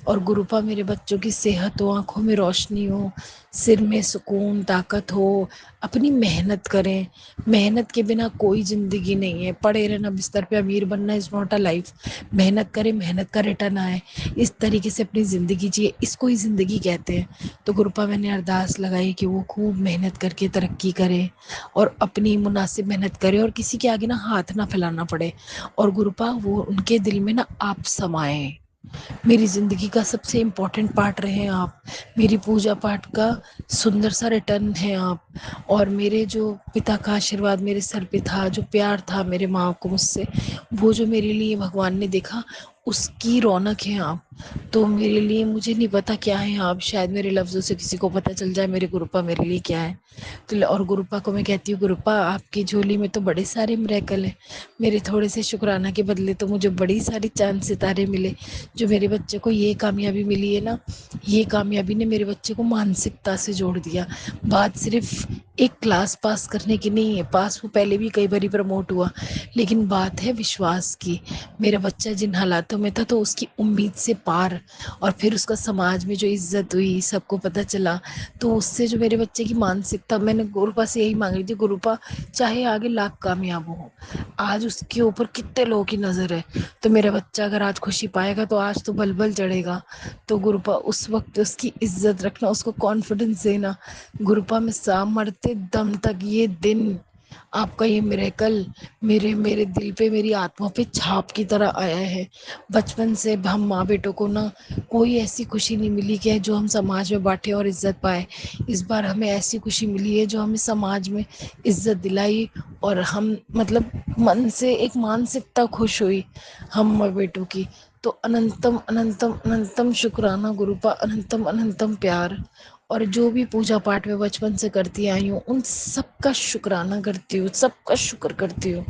और गुरुपा मेरे बच्चों की सेहत हो, आंखों में रोशनी हो, सिर में सुकून ताकत हो, अपनी मेहनत करें। मेहनत के बिना कोई जिंदगी नहीं है, पड़े रहना बिस्तर पे अमीर बनना इज नॉट अ लाइफ। मेहनत करें, मेहनत का रिटर्न आए, इस तरीके से अपनी जिंदगी जिए, इसको ही जिंदगी कहते हैं। तो गुरुपा मैंने अरदास लगाई कि वो खूब मेहनत करके तरक्की करे, और अपनी मुनासिब मेहनत करे, और किसी के आगे ना हाथ ना फैलाना पड़े। और गुरुपा वो उनके दिल में ना आप समाए, मेरी ज़िंदगी का सबसे इम्पोर्टेंट पार्ट रहे आप, मेरी पूजा पाठ का सुंदर सा रिटर्न है आप। और मेरे जो पिता का आशीर्वाद मेरे सर पे था, जो प्यार था मेरे माँ को मुझसे, वो जो मेरे लिए भगवान ने देखा, उसकी रौनक है आप। तो मेरे लिए, मुझे नहीं पता क्या है आप, शायद मेरे लफ्ज़ों से किसी को पता चल जाए मेरे गुरुपा मेरे लिए क्या है। तो और गुरुपा को मैं कहती हूँ गुरुपा आपकी झोली में तो बड़े सारे मिरेकल हैं, मेरे थोड़े से शुक्राना के बदले तो मुझे बड़ी सारी चांद सितारे मिले। जो मेरे बच्चे को ये कामयाबी मिली है ना, ये कामयाबी ने मेरे बच्चे को मानसिकता से जोड़ दिया। बात सिर्फ एक क्लास पास करने की नहीं है, पास वो पहले भी कई बार प्रमोट हुआ, लेकिन बात है विश्वास की। मेरा बच्चा जिन हालातों में था तो उसकी उम्मीद से पार, और फिर उसका समाज में जो इज्जत हुई, सबको पता चला, तो उससे जो मेरे बच्चे की मानसिकता, मैंने गुरुपा से यही मांगी थी, गुरुपा चाहे आगे लाख कामयाब हो, आज उसके ऊपर कितने लोगों की नजर है, तो मेरा बच्चा अगर आज खुशी पाएगा तो आज तो बलबल चढ़ेगा। तो गुरुपा उस वक्त उसकी इज्जत रखना, उसको कॉन्फिडेंस देना। गुरुपा में सा मरते दम तक ये दिन, आपका ये मिरेकल मेरे मेरे दिल पे, मेरी आत्मा पे छाप की तरह आया है। बचपन से हम माँ बेटों को ना कोई ऐसी खुशी नहीं मिली कि जो हम समाज में बांटे और इज्जत पाए। इस बार हमें ऐसी खुशी मिली है जो हमें समाज में इज्जत दिलाई, और हम मतलब मन से एक मानसिकता खुश हुई हम माँ बेटों की। तो अनंतम अनंतम अनंतम शुक्राना गुरुपा, अनंतम अनंतम प्यार। और जो भी पूजा पाठ में बचपन से करती आई हूँ उन सबका शुक्राना करती हूँ, सबका शुक्र करती हूँ।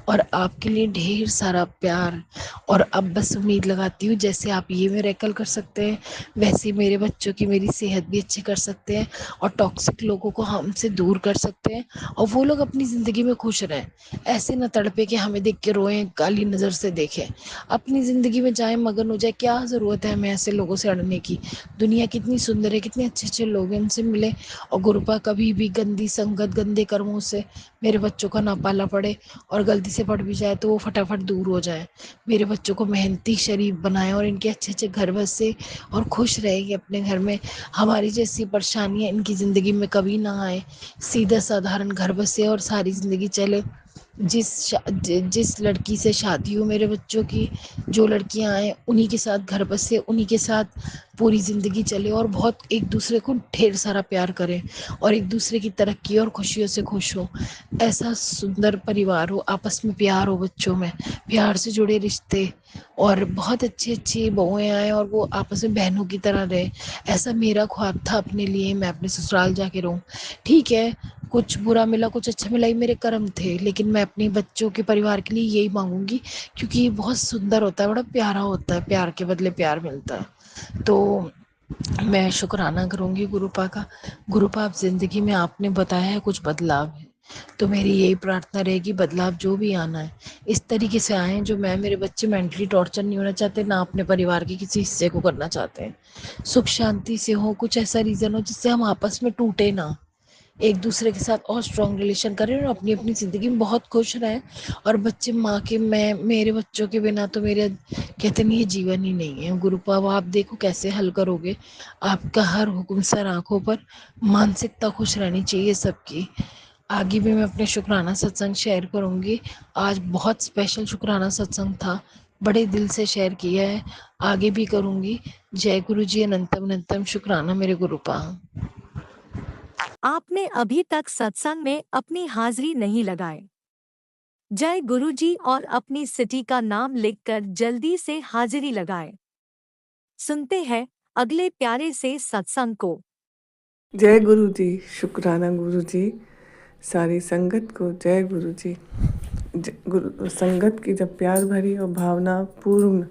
और आपके लिए ढेर सारा प्यार। और अब बस उम्मीद लगाती हूँ जैसे आप ये मिरेकल कर सकते हैं वैसे ही मेरे बच्चों की मेरी सेहत भी अच्छी कर सकते हैं और टॉक्सिक लोगों को हमसे दूर कर सकते हैं और वो लोग अपनी ज़िंदगी में खुश रहें। ऐसे न तड़पे कि हमें देख के रोएं, काली नज़र से देखें। अपनी ज़िंदगी में जाए, मगन हो जाए। क्या ज़रूरत है हमें ऐसे लोगों से अड़ने की? दुनिया कितनी सुंदर है, कितने अच्छे अच्छे लोग हैं, उनसे मिले। और गुरुपा कभी भी गंदी संगत, गंदे कर्मों से मेरे बच्चों का ना पाला पड़े, और गलती से पड़ भी जाए तो वो फटाफट दूर हो जाए। मेरे बच्चों को मेहनती शरीफ बनाए और इनके अच्छे अच्छे घर बसे और खुश रहेंगे अपने घर में। हमारी जैसी परेशानियां इनकी ज़िंदगी में कभी ना आए। सीधा साधारण घर बसे और सारी ज़िंदगी चले। जिस लड़की से शादी हो मेरे बच्चों की, जो लड़कियां आए उन्हीं के साथ घर बसे, उन्हीं के साथ पूरी ज़िंदगी चले और बहुत एक दूसरे को ढेर सारा प्यार करें और एक दूसरे की तरक्की और खुशियों से खुश हो। ऐसा सुंदर परिवार हो, आपस में प्यार हो, बच्चों में प्यार से जुड़े रिश्ते, और बहुत अच्छी अच्छी बहुएं आए और वो आपस में बहनों की तरह रहे। ऐसा मेरा ख्वाब था अपने लिए, मैं अपने ससुराल जाके रहूं। ठीक है, कुछ बुरा मिला कुछ अच्छा मिला, ये मेरे कर्म थे, लेकिन मैं अपने बच्चों के परिवार के लिए यही मांगूंगी, क्योंकि ये बहुत सुंदर होता है, बड़ा प्यारा होता है, प्यार के बदले प्यार मिलता है। तो मैं शुक्राना करूंगी गुरुपा का। गुरुपा, आप जिंदगी में आपने बताया है कुछ बदलाव है, तो मेरी यही प्रार्थना रहेगी बदलाव जो भी आना है इस तरीके से आए जो मैं, मेरे बच्चे मेंटली टॉर्चर नहीं होना चाहते, ना अपने परिवार के किसी हिस्से को करना चाहते हैं। सुख शांति से हो, कुछ ऐसा रीज़न हो जिससे हम आपस में टूटे ना, एक दूसरे के साथ और स्ट्रॉन्ग रिलेशन करें और अपनी अपनी ज़िंदगी में बहुत खुश रहें। और बच्चे माँ के, मैं मेरे बच्चों के बिना तो मेरे कहते नहीं ये जीवन ही नहीं है। गुरुपाव, आप देखो कैसे हल करोगे। आपका हर हुक्म सर आंखों पर। मानसिकता खुश रहनी चाहिए सबकी। आगे भी मैं अपने शुक्राना सत्संग शेयर करूँगी। आज बहुत स्पेशल शुक्राना सत्संग था, बड़े दिल से शेयर किया है, आगे भी करूँगी। जय गुरु जी, अनंतम अनंतम शुक्राना मेरे गुरुपा। आपने अभी तक सत्संग में अपनी हाजिरी नहीं लगाए। जय गुरुजी और अपनी सिटी का नाम लिखकर जल्दी से हाजिरी लगाएं। सुनते हैं अगले प्यारे से सत्संग को। जय गुरु जी, शुक्राना गुरु जी, सारी संगत को जय गुरु जी। गुरु संगत की जब प्यार भरी और भावना पूर्ण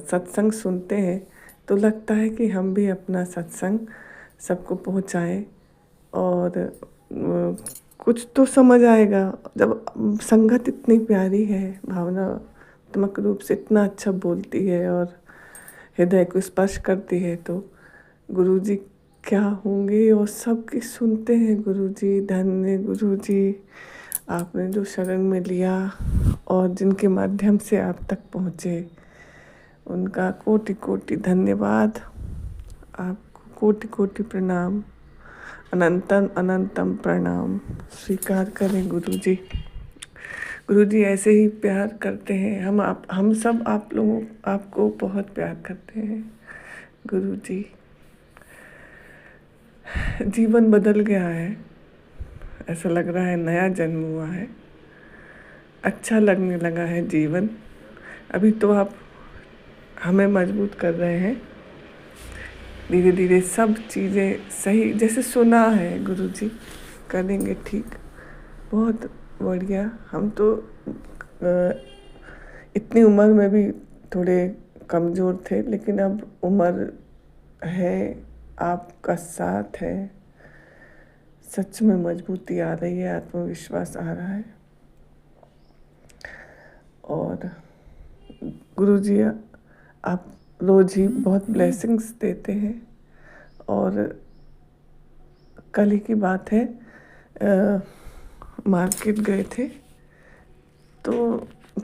सत्संग सुनते हैं तो लगता है कि हम भी अपना सत्संग सबको पहुंचाएं, और कुछ तो समझ आएगा। जब संगत इतनी प्यारी है, भावनात्मक रूप से इतना अच्छा बोलती है और हृदय को स्पर्श करती है, तो गुरु जी क्या होंगे, और सबकी सुनते हैं। गुरु जी धन्य गुरु जी, आपने जो शरण में लिया और जिनके माध्यम से आप तक पहुँचे, उनका कोटि कोटि धन्यवाद, आपको कोटि कोटि प्रणाम, अनंतम अनंतम प्रणाम स्वीकार करें गुरु जी। गुरु जी ऐसे ही प्यार करते हैं, हम सब आपको बहुत प्यार करते हैं गुरु जी। जीवन बदल गया है, ऐसा लग रहा है नया जन्म हुआ है, अच्छा लगने लगा है जीवन। अभी तो आप हमें मजबूत कर रहे हैं, धीरे धीरे सब चीज़ें सही जैसे सुना है गुरु जी करेंगे ठीक। बहुत बढ़िया। हम तो इतनी उम्र में भी थोड़े कमज़ोर थे, लेकिन अब उम्र है, आपका साथ है, सच में मजबूती आ रही है, आत्मविश्वास आ रहा है। और गुरुजी आप रोज़ ही बहुत ब्लेसिंग्स देते हैं। और कल ही की बात है, मार्केट गए थे तो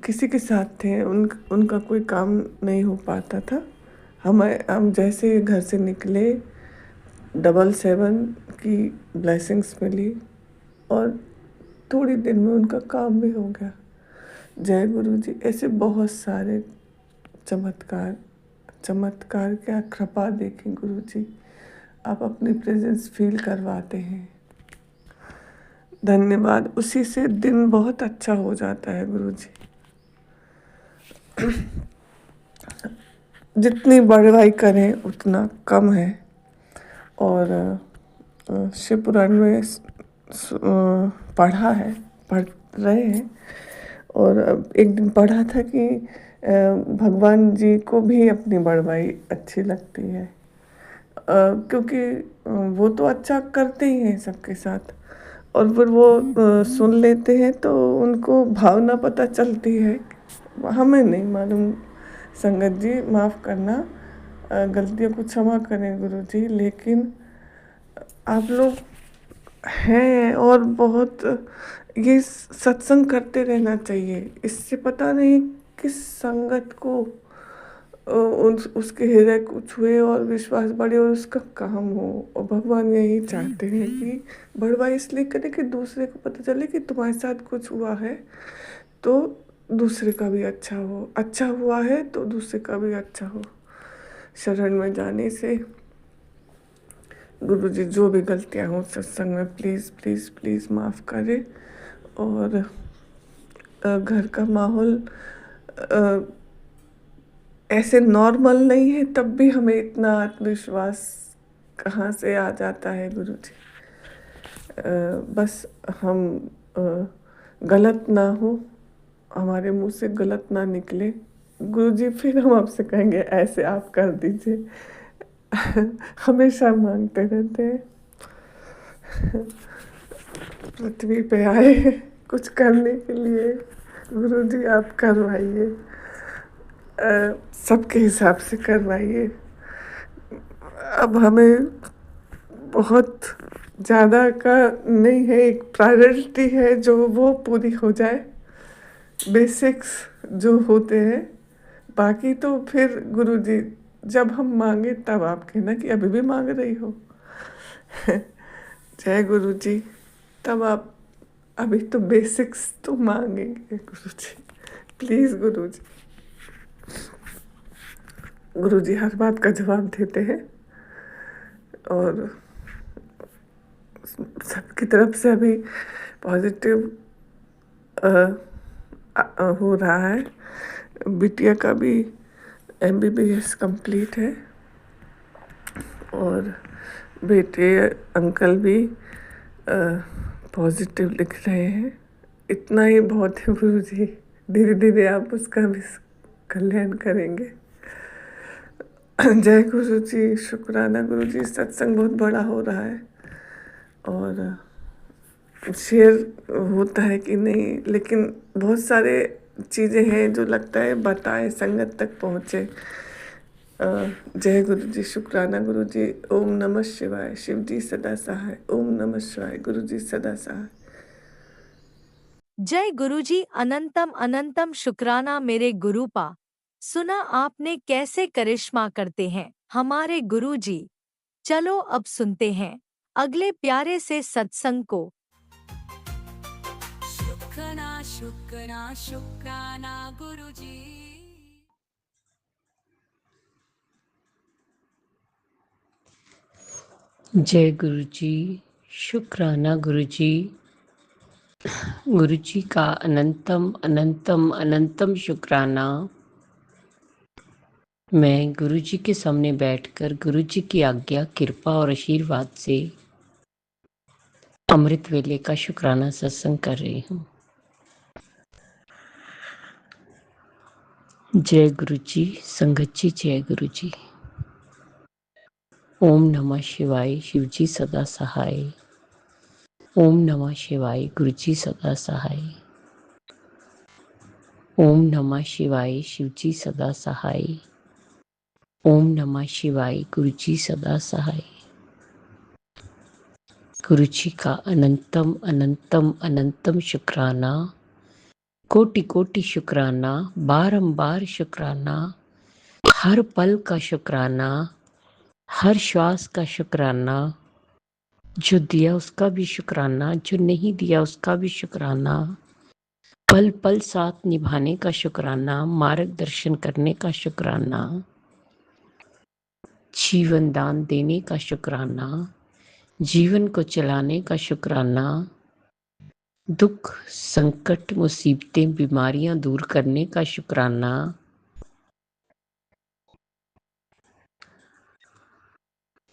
किसी के साथ थे, उनका कोई काम नहीं हो पाता था। हम जैसे घर से निकले 777 की ब्लेसिंग्स मिली और थोड़ी देर में उनका काम भी हो गया। जय गुरु जी। ऐसे बहुत सारे चमत्कार क्या कृपा देखें गुरु जी, आप अपनी प्रेजेंस फील करवाते हैं। धन्यवाद। उसी से दिन बहुत अच्छा हो जाता है गुरु जी। जितनी बड़ाई करें उतना कम है, और शिव पुराण में पढ़ा है, पढ़ रहे हैं। और एक दिन पढ़ा था कि भगवान जी को भी अपनी बड़वाई अच्छी लगती है, क्योंकि वो तो अच्छा करते ही हैं सबके साथ, और फिर वो सुन लेते हैं तो उनको भावना पता चलती है। हमें नहीं मालूम, संगत जी माफ़ करना, गलतियों को क्षमा करें गुरु जी, लेकिन आप लोग हैं और बहुत ये सत्संग करते रहना चाहिए। इससे पता नहीं किस संगत को उसके हृदय को छुए और विश्वास बढ़े और उसका काम हो। और भगवान यही चाहते हैं कि बड़वाई इसलिए करे कि दूसरे को पता चले कि तुम्हारे साथ कुछ हुआ है तो दूसरे का भी अच्छा हो, अच्छा हुआ है तो दूसरे का भी अच्छा हो। शरण में जाने से गुरु जी जो भी गलतियाँ हों सत्संग में प्लीज़ प्लीज़ प्लीज़ माफ़ करें। और घर का माहौल ऐसे नॉर्मल नहीं है, तब भी हमें इतना आत्मविश्वास कहाँ से आ जाता है गुरु जी। बस हम गलत ना हो, हमारे मुंह से गलत ना निकले गुरु जी, फिर हम आपसे कहेंगे ऐसे आप कर दीजिए। हमेशा मांगते रहते हैं। पृथ्वी पे आए कुछ करने के लिए, गुरु जी आप करवाइए, सबके हिसाब से करवाइए। अब हमें बहुत ज़्यादा का नहीं है, एक प्रायोरिटी है जो वो पूरी हो जाए, बेसिक्स जो होते हैं। बाकी तो फिर गुरु जी जब हम मांगे तब आप कहना कि अभी भी मांग रही हो। जय गुरु जी। तब आप अभी तो बेसिक्स तो मांगेंगे गुरु जी, प्लीज़ गुरु जी। गुरु जी हर बात का जवाब देते हैं और सबकी तरफ से अभी पॉजिटिव हो रहा है। बिटिया का भी MBBS कंप्लीट है और बेटे अंकल भी पॉजिटिव लिख रहे हैं। इतना ही बहुत है गुरु जी, धीरे धीरे आप उसका भी कल्याण करेंगे। जय गुरु जी, शुक्राना गुरु जी। सत्संग बहुत बड़ा हो रहा है और शेयर होता है कि नहीं, लेकिन बहुत सारे चीज़ें हैं जो लगता है बताए संगत तक पहुँचे। जय गुरु जी, शुक्राना गुरु जी। ओम नमः शिवाय, शिव जी सदा सहाय। ओम नमः शिवाय, गुरु जी सदा सहाय। जय गुरुजी, अनंतम अनंतम शुक्राना मेरे गुरुपा। सुना आपने कैसे करिश्मा करते हैं हमारे गुरुजी। चलो अब सुनते हैं अगले प्यारे से सत्संग को। शुक्राना शुक्राना शुक्राना गुरुजी। जय गुरु जी, शुक्राना गुरु जी। गुरु जी का अनंतम अनंतम अनंतम शुक्राना। मैं गुरु जी के सामने बैठकर गुरु जी की आज्ञा, कृपा और आशीर्वाद से अमृत वेले का शुक्राना सत्संग कर रही हूँ। जय गुरु जी, संगत जी जय गुरु जी। ओम नमः शिवाय, शिव जी सदा सहाय। ओम नमः शिवाय, गुरु जी सदा सहाय। ओम नमः शिवाय, शिव जी सदा सहाय। ओम नमः शिवाय, गुरु जी सदा सहाय। गुरु जी का अनंतम अनंतम अनंतम शुक्राना, कोटि कोटि शुक्राना, बारंबार शुक्राना, हर पल का शुक्राना, हर श्वास का शुक्राना, जो दिया उसका भी शुक्राना, जो नहीं दिया उसका भी शुक्राना, पल पल साथ निभाने का शुक्राना, मार्गदर्शन करने का शुक्राना, जीवन दान देने का शुक्राना, जीवन को चलाने का शुक्राना, दुख संकट मुसीबतें बीमारियां दूर करने का शुक्राना,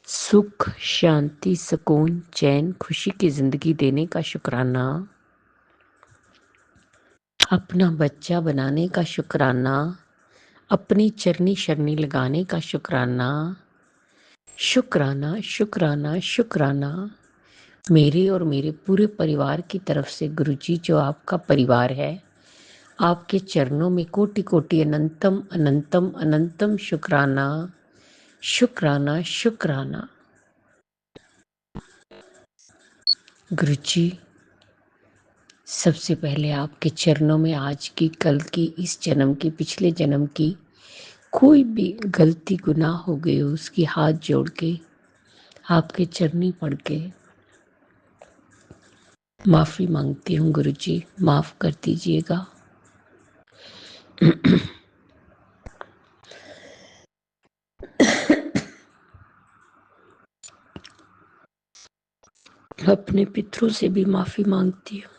सुख, शांति, सुकून, चैन, खुशी की जिंदगी देने का शुक्राना, अपना बच्चा बनाने का शुक्राना, अपनी चरनी शरनी लगाने का शुक्राना, शुक्राना शुक्राना शुक्राना मेरे और मेरे पूरे परिवार की तरफ से गुरुजी, जो आपका परिवार है, आपके चरणों में कोटि कोटि अनंतम अनंतम अनंतम शुक्राना शुक्राना शुक्राना। गुरुजी, सबसे पहले आपके चरणों में आज की, कल की, इस जन्म की, पिछले जन्म की कोई भी गलती गुनाह हो गई हो, उसकी हाथ जोड़ के आपके चरनी पड़ के माफ़ी मांगती हूँ। गुरुजी, माफ़ कर दीजिएगा। अपने पितरों से भी माफ़ी मांगती हूँ।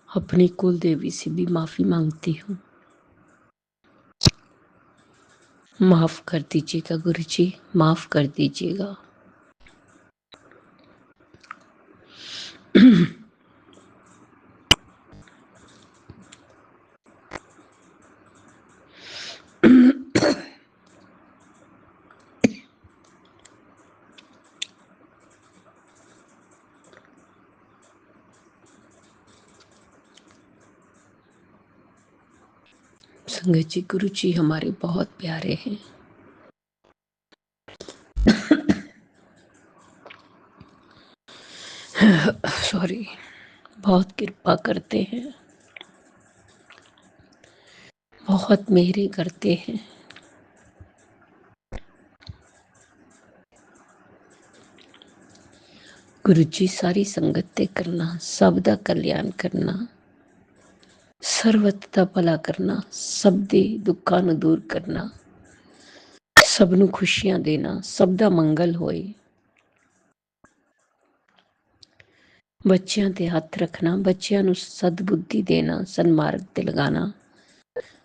अपनी कुल देवी से भी माफ़ी मांगती हूँ। माफ़ कर दीजिएगा गुरुजी, माफ़ कर दीजिएगा। संगत जी, गुरुजी हमारे बहुत प्यारे हैं। सॉरी, बहुत कृपा करते हैं, बहुत मेहरे करते हैं। गुरुजी, सारी संगतें करना, सबदा कल्याण करना, सर्वत दा भला करना, सब दे दुखा नूं दूर करना, सब नूं खुशियां देना, सब दा मंगल होए। ਬੱਚਿਆਂ ਤੇ ਹੱਥ ਰੱਖਣਾ, ਬੱਚਿਆਂ ਨੂੰ ਸਦਬੁੱਧੀ ਦੇਣਾ, ਸਨਮਾਰਗ ਤੇ ਲਗਾਣਾ,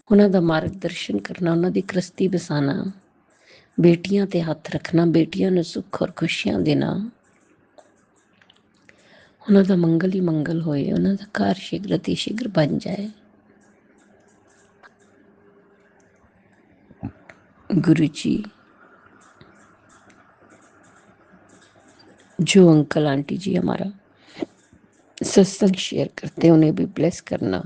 ਉਹਨਾਂ ਦਾ ਮਾਰਗਦਰਸ਼ਨ ਕਰਨਾ, ਉਹਨਾਂ ਦੀ ਕ੍ਰਿਸਤੀ ਬਸਾਣਾ, ਬੇਟੀਆਂ ਤੇ ਹੱਥ ਰੱਖਣਾ, ਬੇਟੀਆਂ ਨੂੰ ਸੁੱਖ ਔਰ ਖੁਸ਼ੀਆਂ ਦੇਣਾ, ਉਹਨਾਂ ਦਾ ਮੰਗਲ ਹੀ ਮੰਗਲ ਹੋਏ, ਉਹਨਾਂ ਦਾ ਘਰ ਸ਼ੀਘਰ ਅਤੀ ਸ਼ੀਘਰ ਬਣ ਜਾਏ। गुरु जी, जो अंकल आंटी जी हमारा सत्संग शेयर करते हैं, उन्हें भी ब्लेस करना।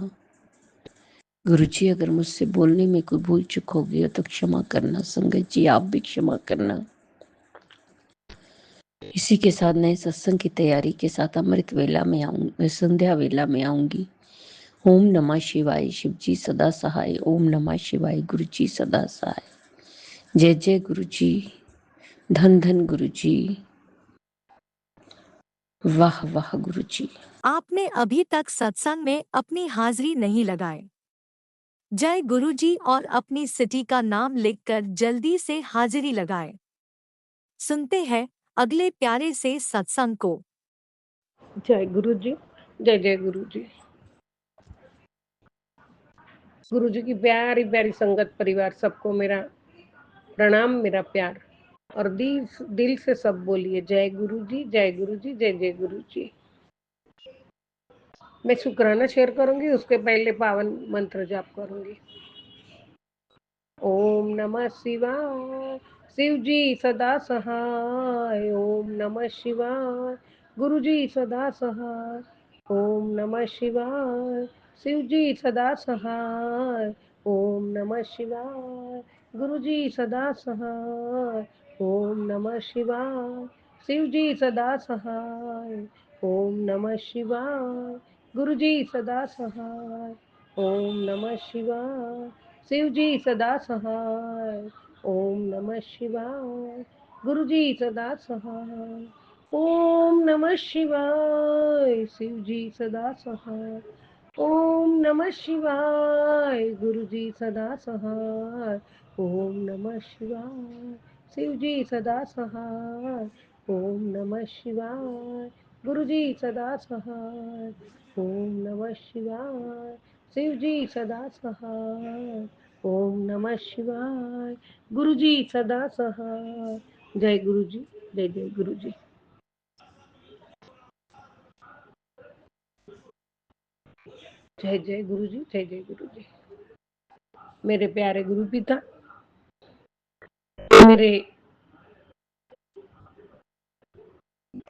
गुरु जी, अगर मुझसे बोलने में कोई भूल चूक हो गई हो तो क्षमा करना। संगत जी, आप भी क्षमा करना। इसी के साथ नए सत्संग की तैयारी के साथ अमृत वेला में आऊंगी, संध्या वेला में आऊंगी। ओम नमः शिवाय, शिव जी सदा सहाय। ओम नमः शिवाय, गुरु जी सदा सहाय। जय जय गुरु जी, धन धन गुरु जी, वाह वाह गुरु जी। आपने अभी तक सत्संग में अपनी हाजिरी नहीं लगाए। जय गुरुजी और अपनी सिटी का नाम लिखकर जल्दी से हाजिरी लगाए। सुनते हैं अगले प्यारे से सत्संग को। जय गुरु जी, जय जय गुरु जी। गुरु जी की प्यारी प्यारी संगत परिवार, सबको मेरा प्रणाम, मेरा प्यार, और दिल से सब बोलिए जय गुरु जी, जय गुरु जी, जय जय गुरु जी। मैं शुक्राना शेयर करूंगी, उसके पहले पावन मंत्र जाप करूंगी। ओम नमः शिवाय, शिव जी सदा सहाय। ओम नमः शिवाय, गुरु जी सदा सहाय। ओम नमः शिवाय, शिव जी सदा सहाय। ओम नमः शिवाय, गुरु जी सदा सहाय। ओम नमः शिवाय, शिव जी सदा सहाय। ओम नमः शिवाय, गुरु जी सदा सहाय। ओम नमः शिवाय, शिव जी सदा सहाय। ओम नमः शिवाय, गुरु जी सदा सहाय। ओम नमः शिवाय, शिव जी सदा सहाय। ओम नमः शिवाय, गुरु जी सदा सहाय। ओम नमः शिवाय, शिव जी सदा सहाय। ओम नमः शिवाय, गुरु जी सदा सहाय। ओम नमः शिवाय, शिव जी सदा सहाय। ओम नमः शिवाय। गुरु जी सदा सहाय। जय गुरु जी, जय जय गुरु जी। जय जय गुरु जी, जय जय गुरु जी। मेरे प्यारे गुरु पिता, मेरे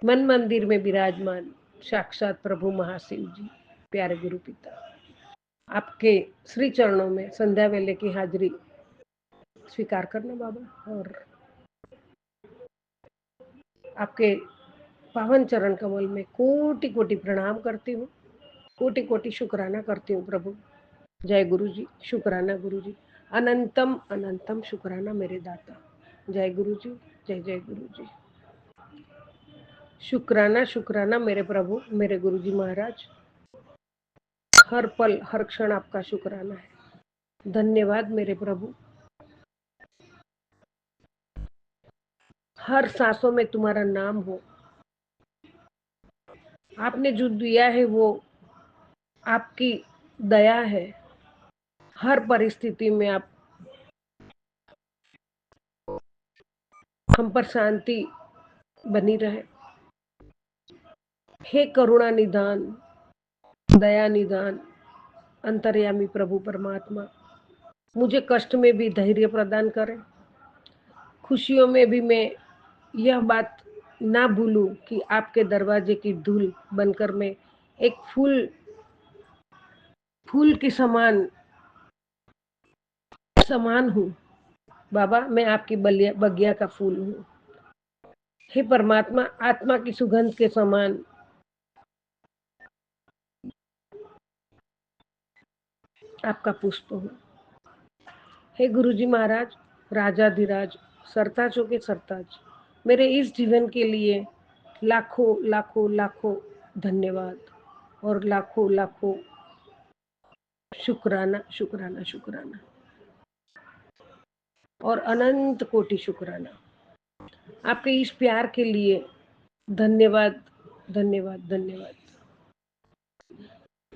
मन मंदिर में विराजमान साक्षात प्रभु महाशिव जी, प्यारे गुरु पिता, आपके श्री चरणों में संध्या वेले की हाजिरी स्वीकार करना बाबा, और आपके पावन चरण कमल में कोटि कोटि प्रणाम करती हूँ, कोटि कोटि शुक्राना करती हूँ प्रभु। जय गुरु जी, शुक्राना गुरु जी, अनंतम अनंतम शुक्राना मेरे दाता। जय गुरु जी, जय जय गुरु जी। शुक्राना शुक्राना मेरे प्रभु, मेरे गुरु जी महाराज। हर पल हर क्षण आपका शुक्राना है। धन्यवाद मेरे प्रभु। हर सांसों में तुम्हारा नाम हो। आपने जो दिया है वो आपकी दया है। हर परिस्थिति में आप हम पर शांति बनी रहे। हे करुणा निदान, दया निदान, अंतर्यामी प्रभु परमात्मा, मुझे कष्ट में भी धैर्य प्रदान करें। खुशियों में भी मैं यह बात ना भूलूं कि आपके दरवाजे की धूल बनकर मैं एक फूल के समान हूँ। बाबा, मैं आपकी बगिया का फूल हूँ। हे परमात्मा, आत्मा की सुगंध के समान आपका पुष्प हूँ। हे गुरुजी महाराज, राजाधिराज, सरताजों के सरताज, मेरे इस जीवन के लिए लाखों लाखों लाखों धन्यवाद और लाखों लाखों शुक्राना शुक्राना शुक्राना और अनंत कोटि शुक्राना। आपके इस प्यार के लिए धन्यवाद धन्यवाद धन्यवाद।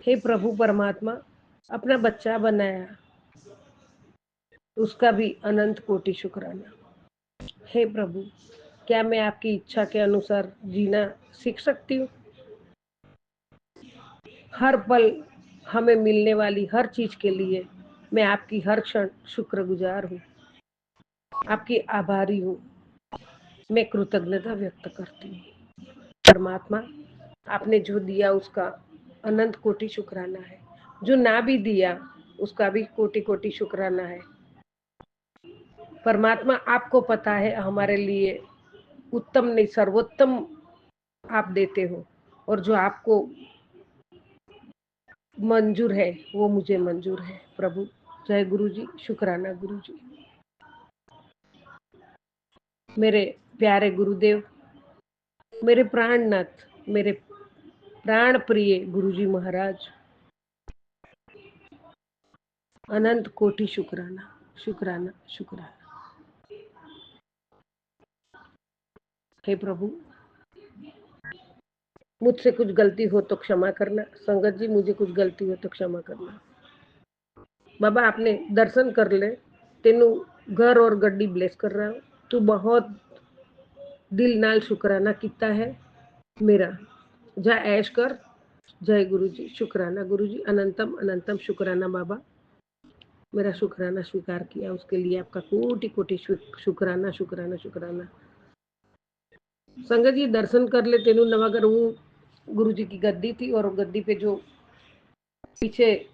हे प्रभु परमात्मा, अपना बच्चा बनाया, उसका भी अनंत कोटि शुक्राना। हे प्रभु, क्या मैं आपकी इच्छा के अनुसार जीना सीख सकती हूँ? हर पल हमें मिलने वाली हर चीज के लिए मैं आपकी हर क्षण शुक्रगुजार हूँ, आपकी आभारी हूँ। मैं कृतज्ञता व्यक्त करती हूँ। परमात्मा, आपने जो दिया उसका अनंत कोटि शुक्राना है, जो ना भी दिया उसका भी कोटि कोटि शुक्राना है। परमात्मा, आपको पता है हमारे लिए उत्तम नहीं सर्वोत्तम आप देते हो, और जो आपको मंजूर है वो मुझे मंजूर है प्रभु। जय गुरु जी, शुक्राना गुरु जी। मेरे प्यारे गुरुदेव, मेरे प्राणनाथ, मेरे प्राण प्रिय गुरु जी महाराज, अनंत कोटि शुक्राना शुक्राना शुक्राना। हे प्रभु, मुझसे कुछ गलती हो तो क्षमा करना। संगत जी, मुझे कुछ गलती हो तो क्षमा करना। बाबा, आपने दर्शन कर ले, तेनू घर और गड्डी ब्लेस कर रहा हूँ। तू बहुत दिल नाल शुक्राना किता है मेरा। जा ऐश कर। जय गुरु जी, शुक्राना गुरु जी, अनंतम अनंतम शुक्राना बाबा। मेरा शुक्राना स्वीकार किया, उसके लिए आपका कोटि कोटि शुक्राना शुक्राना शुक्राना। संगत जी, दर्शन कर ले, तेनू नवागर वो गुरु जी की गद्दी थी, और गद्दी पे जो पीछे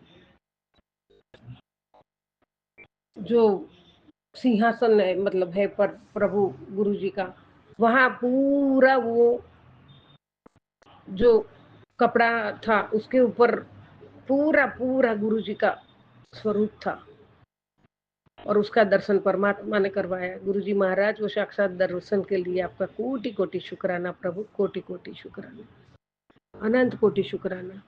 जो सिंहासन है, मतलब है पर प्रभु गुरु जी का, वहां पूरा वो जो कपड़ा था उसके ऊपर पूरा पूरा गुरु जी का स्वरूप था, और उसका दर्शन परमात्मा ने करवाया। गुरु जी महाराज, वो साक्षात दर्शन के लिए आपका कोटि कोटि शुक्राना प्रभु, कोटि कोटि शुक्राना, अनंत कोटि शुक्राना।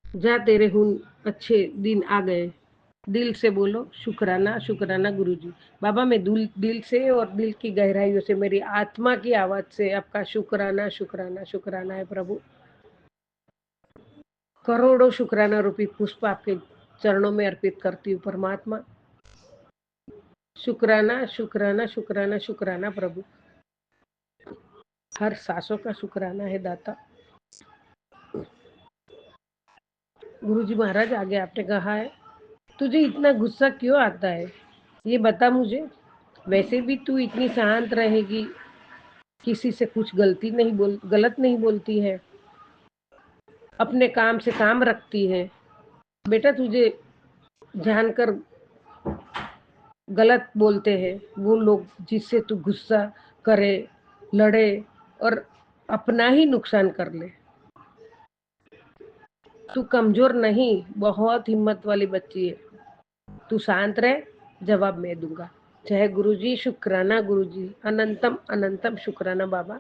जा तेरे हुन अच्छे दिन आ गए, दिल से बोलो शुक्राना शुक्राना गुरुजी। बाबा मैं दिल से और दिल की गहराइयों से, मेरी आत्मा की आवाज से आपका शुक्राना शुक्राना शुक्राना है प्रभु। करोड़ों शुक्राना रूपी पुष्प आपके चरणों में अर्पित करती हूँ परमात्मा। शुक्राना शुक्राना शुक्राना शुक्राना प्रभु। हर सांसों का शुक्राना है दाता। गुरुजी महाराज आगे आपने कहा है, तुझे इतना गुस्सा क्यों आता है ये बता मुझे। वैसे भी तू इतनी शांत रहेगी, किसी से कुछ गलत नहीं बोलती है, अपने काम से काम रखती है। बेटा तुझे जानकर गलत बोलते हैं वो लोग जिससे तू गुस्सा करे, लड़े और अपना ही नुकसान कर ले। तू कमजोर नहीं, बहुत हिम्मत वाली बच्ची है। तू शांत रह, जवाब मैं दूंगा। जय गुरुजी, शुक्राना गुरुजी, अनंतम अनंतम शुक्राना बाबा।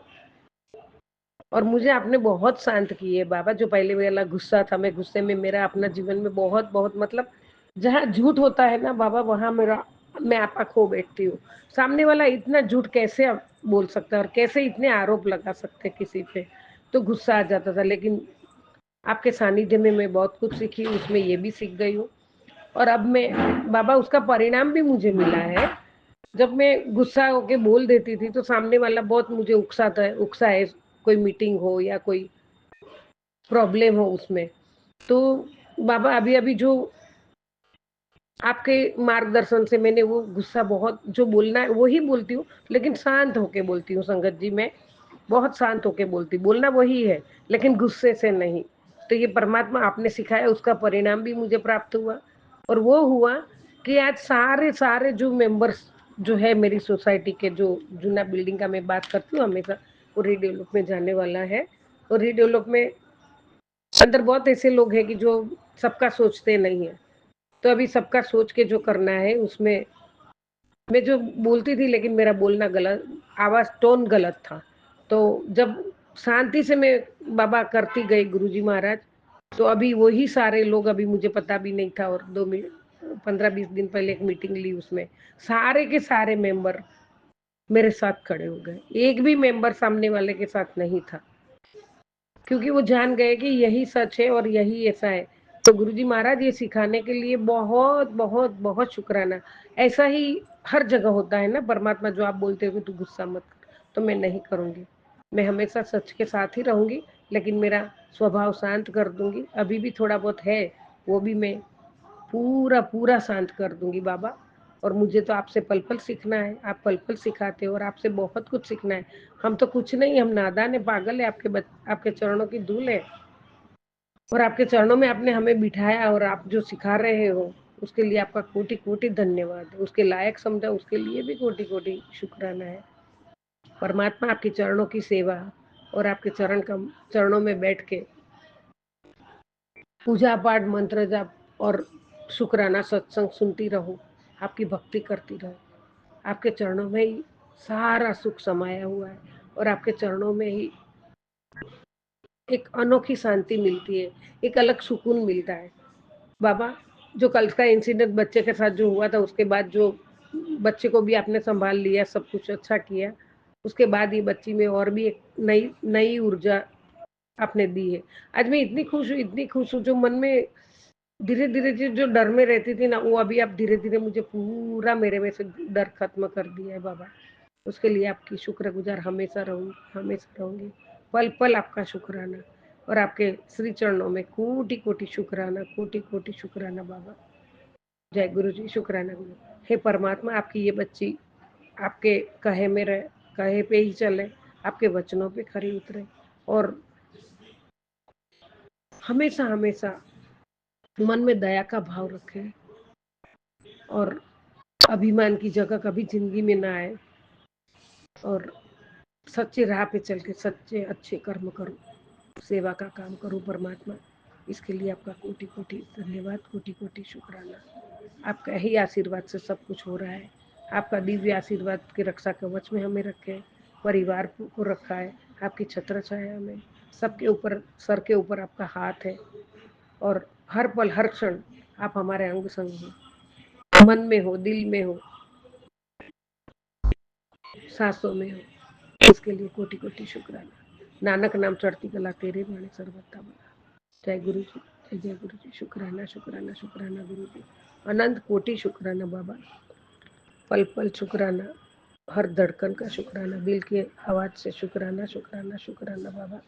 और मुझे आपने बहुत शांत की है बाबा। जो पहले वाला गुस्सा था, मैं गुस्से में मेरा अपना जीवन में बहुत बहुत मतलब जहाँ झूठ होता है ना बाबा, वहां मैं आपा खो बैठती हूँ। सामने वाला इतना झूठ कैसे बोल सकता है और कैसे इतने आरोप लगा सकते हैं किसी पे, तो गुस्सा आ जाता था। लेकिन आपके सानिध्य में मैं बहुत कुछ सीखी, उसमें ये भी सीख गई हूँ। और अब मैं बाबा उसका परिणाम भी मुझे मिला है। जब मैं गुस्सा होके बोल देती थी तो सामने वाला बहुत मुझे उकसाए, कोई मीटिंग हो या कोई प्रॉब्लम हो उसमें। तो बाबा अभी अभी जो आपके मार्गदर्शन से मैंने वो गुस्सा बहुत जो बोलना है वो ही बोलती हूँ, लेकिन शांत होके बोलती हूँ संगत जी। मैं बहुत शांत होके बोलना वही है, लेकिन गुस्से से नहीं। तो ये परमात्मा आपने सिखाया, उसका परिणाम भी मुझे प्राप्त हुआ। और वो हुआ कि आज सारे सारे जो मेंबर्स जो है मेरी सोसाइटी के, जो जूना बिल्डिंग का मैं बात करती हूँ हमेशा, वो रीडेवलप में जाने वाला है। और रीडेवलप में अंदर बहुत ऐसे लोग हैं कि जो सबका सोचते नहीं है। तो अभी सबका सोच के जो करना है उसमें मैं जो बोलती थी, लेकिन मेरा बोलना गलत, आवाज टोन गलत था। तो जब शांति से मैं बाबा करती गई गुरुजी महाराज, तो अभी वही सारे लोग, अभी मुझे पता भी नहीं था, और 15-20 दिन पहले एक मीटिंग ली, उसमें सारे के सारे मेंबर मेरे साथ खड़े हो गए। एक भी मेंबर सामने वाले के साथ नहीं था, क्योंकि वो जान गए कि यही सच है और यही ऐसा है। तो गुरुजी महाराज ये सिखाने के लिए बहुत बहुत बहुत शुक्राना। ऐसा ही हर जगह होता है ना परमात्मा, जो आप बोलते हो कि तू गुस्सा मत कर, तो मैं नहीं करूँगी। मैं हमेशा सच के साथ ही रहूँगी, लेकिन मेरा स्वभाव शांत कर दूँगी। अभी भी थोड़ा बहुत है, वो भी मैं पूरा पूरा शांत कर दूँगी बाबा। और मुझे तो आपसे पल-पल सीखना है, आप पल-पल सिखाते हो और आपसे बहुत कुछ सीखना है। हम तो कुछ नहीं, हम नादान है, पागल है, आपके चरणों की धूल है। और आपके चरणों में आपने हमें बिठाया, और आप जो सिखा रहे हो उसके लिए आपका कोटि-कोटि धन्यवाद है। उसके लायक समझा उसके लिए भी कोटि-कोटि शुक्राना है। परमात्मा आपके चरणों की सेवा और आपके चरणों में बैठ के पूजा पाठ, मंत्र जाप और शुक्राना सत्संग सुनती रहूं, आपकी भक्ति करती रहूं। आपके चरणों में ही सारा सुख समाया हुआ है, और आपके चरणों में ही एक अनोखी शांति मिलती है, एक अलग सुकून मिलता है बाबा। जो कल का इंसिडेंट बच्चे के साथ जो हुआ था, उसके बाद जो बच्चे को भी आपने संभाल लिया, सब कुछ अच्छा किया, उसके बाद ये बच्ची में और भी एक नई नई ऊर्जा आपने दी है। आज मैं इतनी खुश हूँ, जो मन में धीरे धीरे जो डर में रहती थी ना, वो अभी आप धीरे धीरे मुझे पूरा मेरे में से डर खत्म कर दिया है बाबा। उसके लिए आपकी शुक्रगुजार हमेशा रहूंगी, हमेशा रहूंगी। पल पल आपका शुक्राना, और आपके श्री चरणों में कोटि कोटि शुक्राना, कोटि कोटि शुक्राना बाबा। जय गुरु जी, शुक्राना गुरु। हे परमात्मा, आपकी ये बच्ची आपके कहे पे ही चले, आपके वचनों पे खरी उतरे, और हमेशा हमेशा मन में दया का भाव रखे, और अभिमान की जगह कभी जिंदगी में ना आए, और सच्चे राह पे चल के सच्चे अच्छे कर्म करूं, सेवा का काम करूं परमात्मा। इसके लिए आपका कोटि कोटि धन्यवाद, कोटि कोटि शुक्राना। आपका ही आशीर्वाद से सब कुछ हो रहा है। आपका दिव्य आशीर्वाद के रक्षा कवच में हमें रखे, परिवार को रखा है, आपकी छत्र छाया में, सबके ऊपर, सर के ऊपर आपका हाथ है, और हर पल हर क्षण आप हमारे अंग संग हैं। मन में हो, दिल में हो, सांसों में हो, इसके लिए कोटि कोटि शुक्राना। नानक नाम चढ़ती कला तेरे बाणी सर्वथा बना। जय गुरु जी, जय गुरु जी। शुक्राना शुक्राना शुक्राना गुरु जी, अनंत कोटि शुक्राना बाबा, पल पल शुक्राना, हर धड़कन का शुक्राना, दिल की आवाज से शुक्राना शुक्राना शुक्राना बाबा।